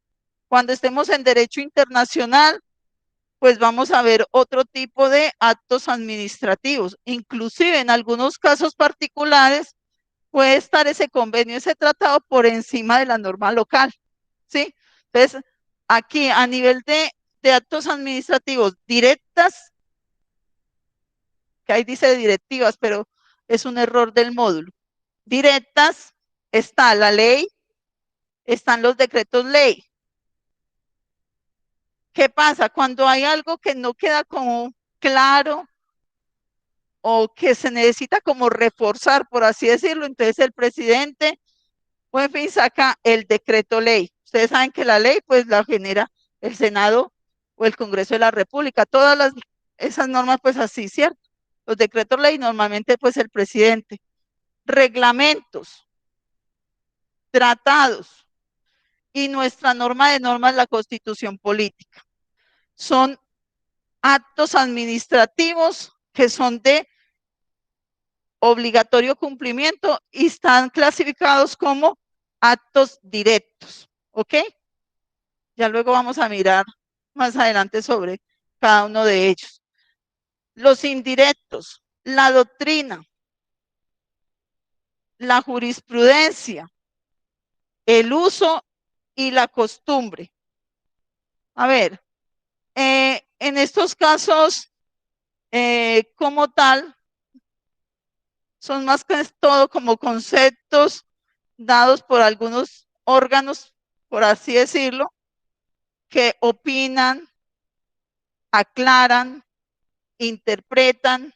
Cuando estemos en derecho internacional, pues vamos a ver otro tipo de actos administrativos. Inclusive en algunos casos particulares puede estar ese convenio, ese tratado por encima de la norma local, ¿sí? Entonces, aquí a nivel de actos administrativos directas, que ahí dice directivas, pero es un error del módulo. Directas, está la ley, están los decretos ley. ¿Qué pasa? Cuando hay algo que no queda como claro o que se necesita como reforzar, por así decirlo, entonces el presidente, o en fin, saca el decreto ley. Ustedes saben que la ley, pues, la genera el Senado o el Congreso de la República. Esas normas, pues, así, ¿cierto? Los decretos ley, normalmente, pues, el presidente. Reglamentos, tratados y nuestra norma de normas, la Constitución Política. Son actos administrativos que son de obligatorio cumplimiento y están clasificados como actos directos, ¿ok? Ya luego vamos a mirar más adelante sobre cada uno de ellos. Los indirectos, la doctrina, la jurisprudencia, el uso y la costumbre. A ver, en estos casos, como tal, son más que todo como conceptos dados por algunos órganos, por así decirlo, que opinan, aclaran, interpretan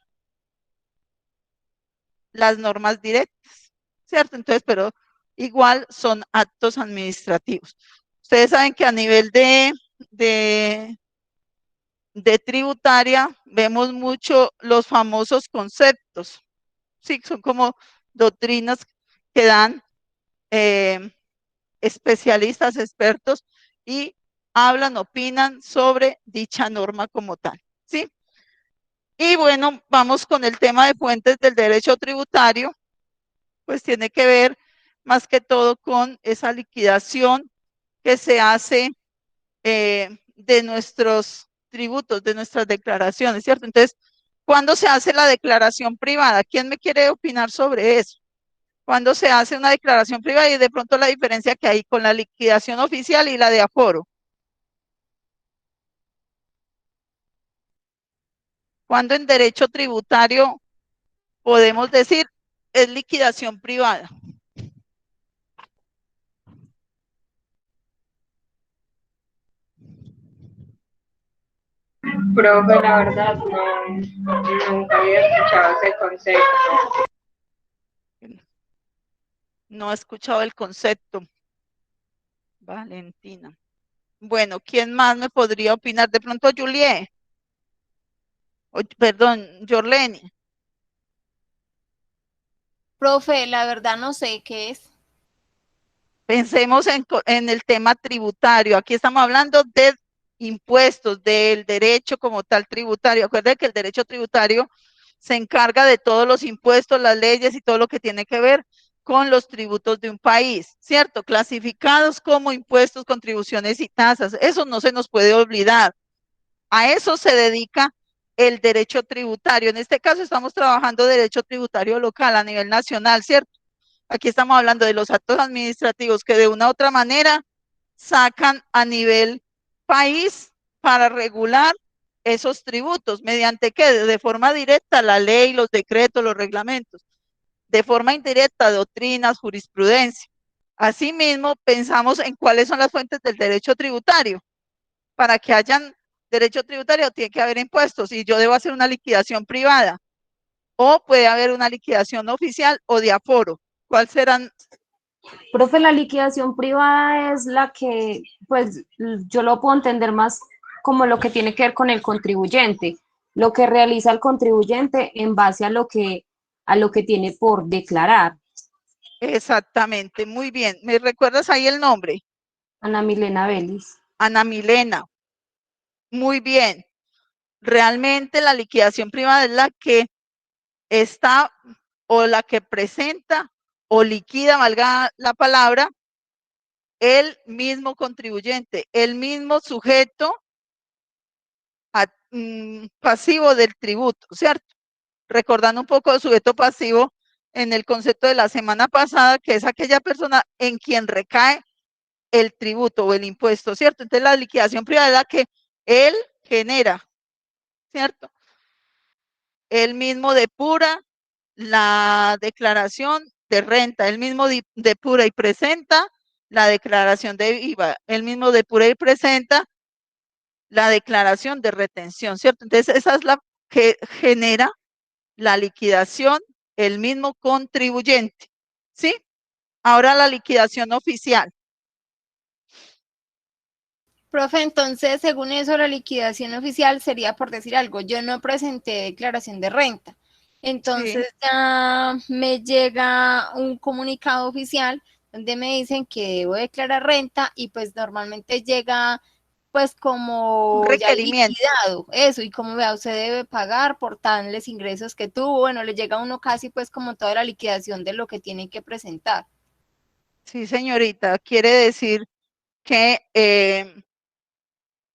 las normas directas, ¿cierto? Entonces, pero igual son actos administrativos. Ustedes saben que a nivel de, de tributaria vemos mucho los famosos conceptos, sí, son como doctrinas que dan especialistas, expertos y hablan, opinan sobre dicha norma como tal, ¿sí? Y bueno, vamos con el tema de fuentes del derecho tributario, pues tiene que ver más que todo con esa liquidación que se hace de nuestros tributos, de nuestras declaraciones, ¿cierto? Entonces, ¿cuándo se hace la declaración privada? ¿Quién me quiere opinar sobre eso? Cuando se hace una declaración privada y de pronto la diferencia que hay con la liquidación oficial y la de aforo. Cuando en derecho tributario podemos decir es liquidación privada. Profe, la verdad, no, nunca había escuchado ese concepto. No he escuchado el concepto. Valentina. Bueno, ¿quién más me podría opinar? De pronto Juliet. Perdón, Jorleni. Profe, la verdad no sé qué es. Pensemos en el tema tributario. Aquí estamos hablando de impuestos, del derecho como tal tributario. Acuérdense que el derecho tributario se encarga de todos los impuestos, las leyes y todo lo que tiene que ver con los tributos de un país, ¿cierto? Clasificados como impuestos, contribuciones y tasas. Eso no se nos puede olvidar. A eso se dedica el derecho tributario. En este caso estamos trabajando derecho tributario local a nivel nacional, ¿cierto? Aquí estamos hablando de los actos administrativos que de una u otra manera sacan a nivel país para regular esos tributos. ¿Mediante qué? De forma directa, la ley, los decretos, los reglamentos. De forma indirecta, doctrinas, jurisprudencia. Asimismo, pensamos en cuáles son las fuentes del derecho tributario. Para que hayan derecho tributario tiene que haber impuestos y yo debo hacer una liquidación privada o puede haber una liquidación oficial o de aforo. ¿Cuál serán? Profe, la liquidación privada es la que, pues, yo lo puedo entender más como lo que tiene que ver con el contribuyente, lo que realiza el contribuyente en base a lo que tiene por declarar. Exactamente, muy bien. ¿Me recuerdas ahí el nombre? Ana Milena Vélez. Ana Milena. Muy bien. Realmente la liquidación privada es la que está o la que presenta o liquida, valga la palabra, el mismo contribuyente, el mismo sujeto pasivo del tributo, ¿cierto? Recordando un poco el sujeto pasivo en el concepto de la semana pasada, que es aquella persona en quien recae el tributo o el impuesto, ¿cierto? Entonces la liquidación privada es la que él genera, ¿cierto? Él mismo depura la declaración de renta, él mismo depura y presenta la declaración de IVA, él mismo depura y presenta la declaración de retención, ¿cierto? Entonces esa es la que genera la liquidación, el mismo contribuyente, ¿sí? Ahora la liquidación oficial. Profe, entonces, según eso, la liquidación oficial sería por decir algo, yo no presenté declaración de renta, entonces Sí. ya me llega un comunicado oficial donde me dicen que debo declarar renta y pues normalmente llega pues Un como ya requerimiento. liquidado, eso, y como vea, usted debe pagar por tales ingresos que tuvo, bueno, le llega a uno casi pues como toda la liquidación de lo que tiene que presentar. Sí, señorita, quiere decir que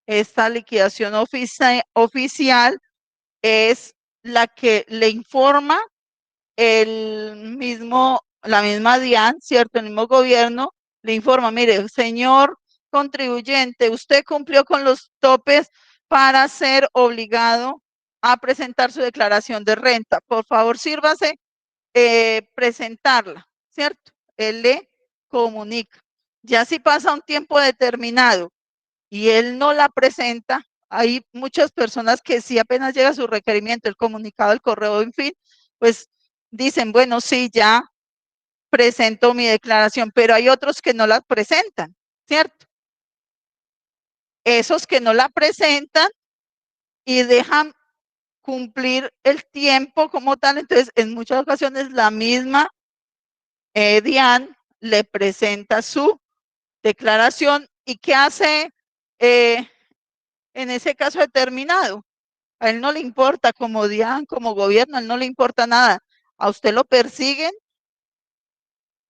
esta liquidación oficial es la que le informa la misma DIAN, ¿cierto? El mismo gobierno le informa, mire, señor contribuyente, usted cumplió con los topes para ser obligado a presentar su declaración de renta. Por favor, sírvase presentarla, ¿cierto? Él le comunica. Ya si pasa un tiempo determinado y él no la presenta, hay muchas personas que si apenas llega su requerimiento, el comunicado, el correo, en fin, pues dicen, bueno, sí, ya presento mi declaración, pero hay otros que no la presentan, ¿cierto? Esos que no la presentan y dejan cumplir el tiempo como tal, entonces en muchas ocasiones la misma DIAN le presenta su declaración y ¿qué hace en ese caso determinado? A él no le importa como DIAN, como gobierno, a él no le importa nada. A usted lo persiguen,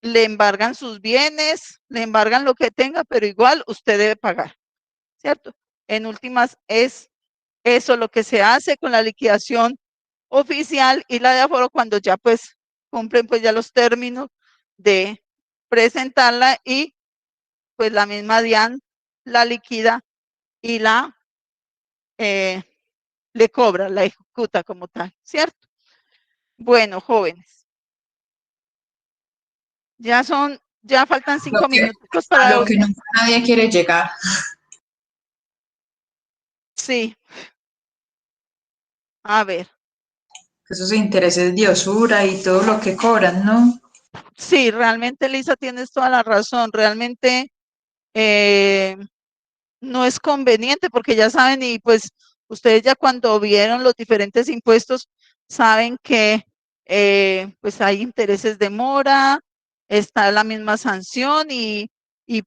le embargan sus bienes, le embargan lo que tenga, pero igual usted debe pagar, ¿cierto? En últimas es eso lo que se hace con la liquidación oficial y la de aforo cuando ya pues cumplen pues ya los términos de presentarla y pues la misma DIAN la liquida y le cobra, la ejecuta como tal, ¿cierto? Bueno, jóvenes, ya faltan 5 minutos A para lo que nunca nadie quiere llegar. sí. A ver. Esos intereses de usura y todo lo que cobran, ¿no? Sí, realmente, Lisa, tienes toda la razón. Realmente no es conveniente porque ya saben y pues ustedes ya cuando vieron los diferentes impuestos saben que pues hay intereses de mora, está la misma sanción y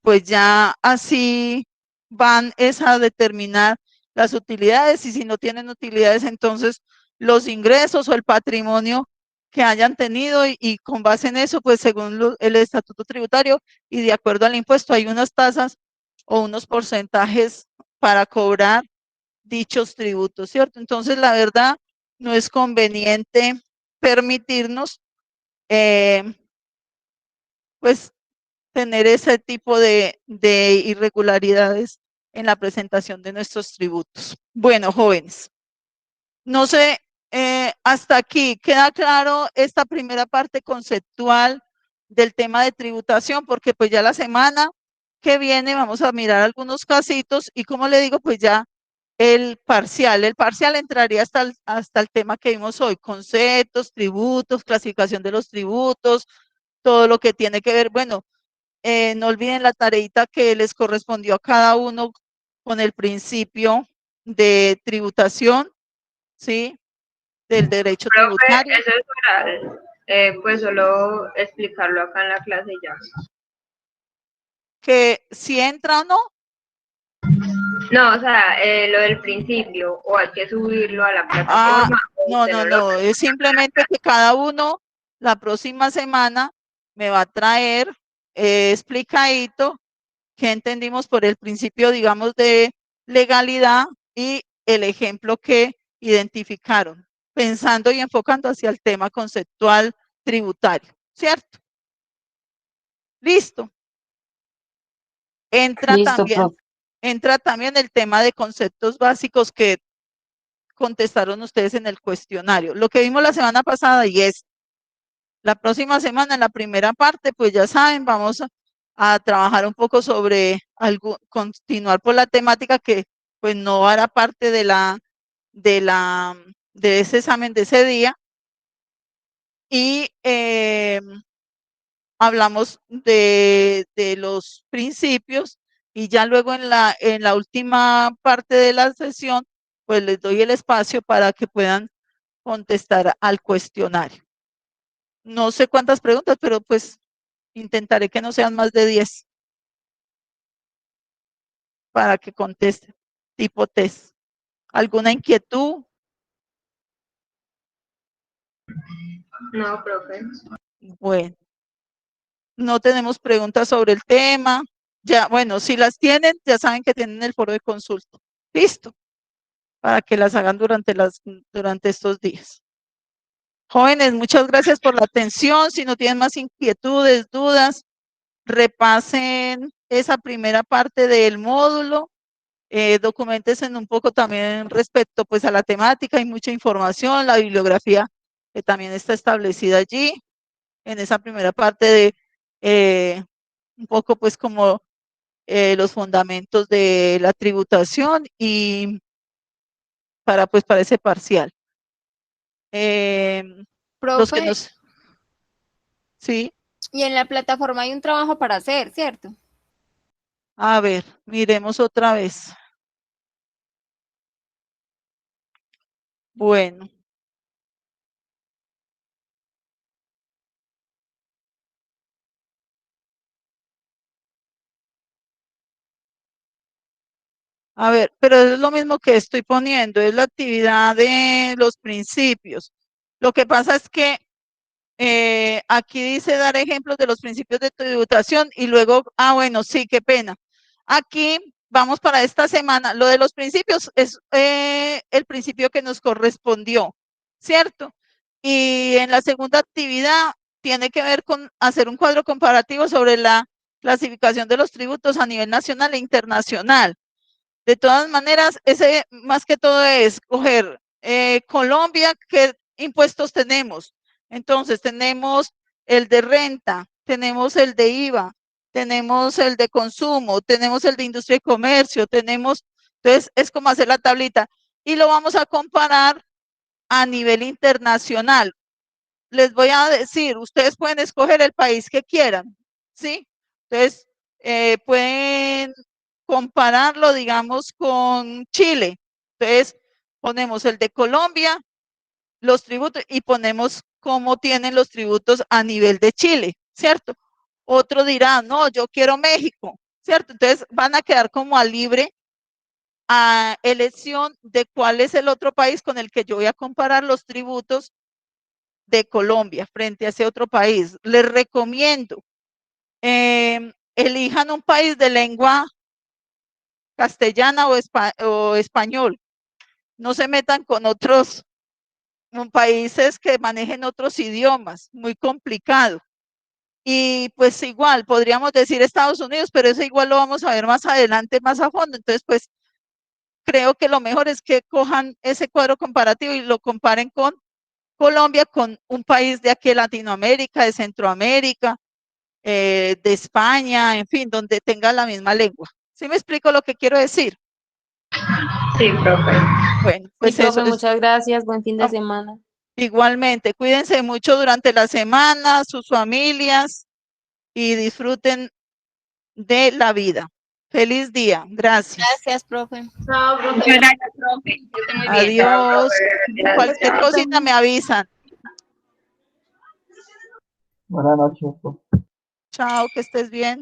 pues ya así van es a determinar las utilidades, y si no tienen utilidades, entonces los ingresos o el patrimonio que hayan tenido, y con base en eso, pues según el estatuto tributario y de acuerdo al impuesto, hay unas tasas o unos porcentajes para cobrar dichos tributos, ¿cierto? Entonces, la verdad, no es conveniente permitirnos, pues, tener ese tipo de irregularidades en la presentación de nuestros tributos. Bueno, jóvenes, no sé, hasta aquí, ¿queda claro esta primera parte conceptual del tema de tributación? Porque pues ya la semana que viene vamos a mirar algunos casitos y, como le digo, pues ya el parcial entraría hasta el tema que vimos hoy: conceptos, tributos, clasificación de los tributos, todo lo que tiene que ver. Bueno, no olviden la tareita que les correspondió a cada uno con el principio de tributación, ¿sí? Del derecho Profe, tributario. eso es oral. Pues solo explicarlo acá en la clase y ya. Que si entra o no. No, o sea, lo del principio, o hay que subirlo a la plataforma. No, es simplemente que cada uno la próxima semana me va a traer explicadito qué entendimos por el principio, digamos, de legalidad y el ejemplo que identificaron, pensando y enfocando hacia el tema conceptual tributario, ¿cierto? Listo. Entra también el tema de conceptos básicos que contestaron ustedes en el cuestionario. Lo que vimos la semana pasada, y es la próxima semana en la primera parte, pues ya saben, vamos a trabajar un poco sobre continuar por la temática que pues no hará parte de ese examen de ese día, y hablamos de los principios, y ya luego en la última parte de la sesión, pues les doy el espacio para que puedan contestar al cuestionario. No sé cuántas preguntas, pero pues intentaré que no sean más de 10 para que contesten, tipo test. ¿Alguna inquietud? No, profe. Bueno, no tenemos preguntas sobre el tema. Ya, bueno, si las tienen, ya saben que tienen el foro de consulta. Listo, para que las hagan durante estos días. Jóvenes, muchas gracias por la atención. Si no tienen más inquietudes, dudas, repasen esa primera parte del módulo. Documentense un poco también respecto pues a la temática. Hay mucha información, la bibliografía que también está establecida allí en esa primera parte de un poco pues como los fundamentos de la tributación, y para ese parcial. Los que Profe, nos... Sí. y en la plataforma hay un trabajo para hacer, ¿cierto? A ver, miremos otra vez. Bueno. A ver, pero es lo mismo que estoy poniendo, es la actividad de los principios. Lo que pasa es que aquí dice dar ejemplos de los principios de tributación y luego, bueno, sí, qué pena. Aquí vamos para esta semana. Lo de los principios es el principio que nos correspondió, ¿cierto? Y en la segunda actividad tiene que ver con hacer un cuadro comparativo sobre la clasificación de los tributos a nivel nacional e internacional. De todas maneras, ese más que todo es coger Colombia, qué impuestos tenemos. Entonces, tenemos el de renta, tenemos el de IVA, tenemos el de consumo, tenemos el de industria y comercio, entonces es como hacer la tablita y lo vamos a comparar a nivel internacional. Les voy a decir, ustedes pueden escoger el país que quieran, ¿sí? Entonces, pueden compararlo, digamos, con Chile. Entonces, ponemos el de Colombia, los tributos, y ponemos cómo tienen los tributos a nivel de Chile, ¿cierto? Otro dirá, no, yo quiero México, ¿cierto? Entonces van a quedar como a libre a elección de cuál es el otro país con el que yo voy a comparar los tributos de Colombia frente a ese otro país. Les recomiendo, elijan un país de lengua castellana o español. No se metan con otros países que manejen otros idiomas, muy complicado. Y pues igual, podríamos decir Estados Unidos, pero eso igual lo vamos a ver más adelante, más a fondo. Entonces, pues creo que lo mejor es que cojan ese cuadro comparativo y lo comparen con Colombia, con un país de aquí de Latinoamérica, de Centroamérica, de España, en fin, donde tenga la misma lengua. ¿Sí me explico lo que quiero decir? Sí, profe. Bueno, Sí, pues eso profe, es. muchas gracias, buen fin de semana. Igualmente, cuídense mucho durante la semana, sus familias, y disfruten de la vida. Feliz día. Gracias. Gracias, profe. Chao, profe. Muchas gracias, profe. Que esté muy bien. Adiós. Gracias. Cualquier cosita me avisan. Buenas noches. Chao, que estés bien.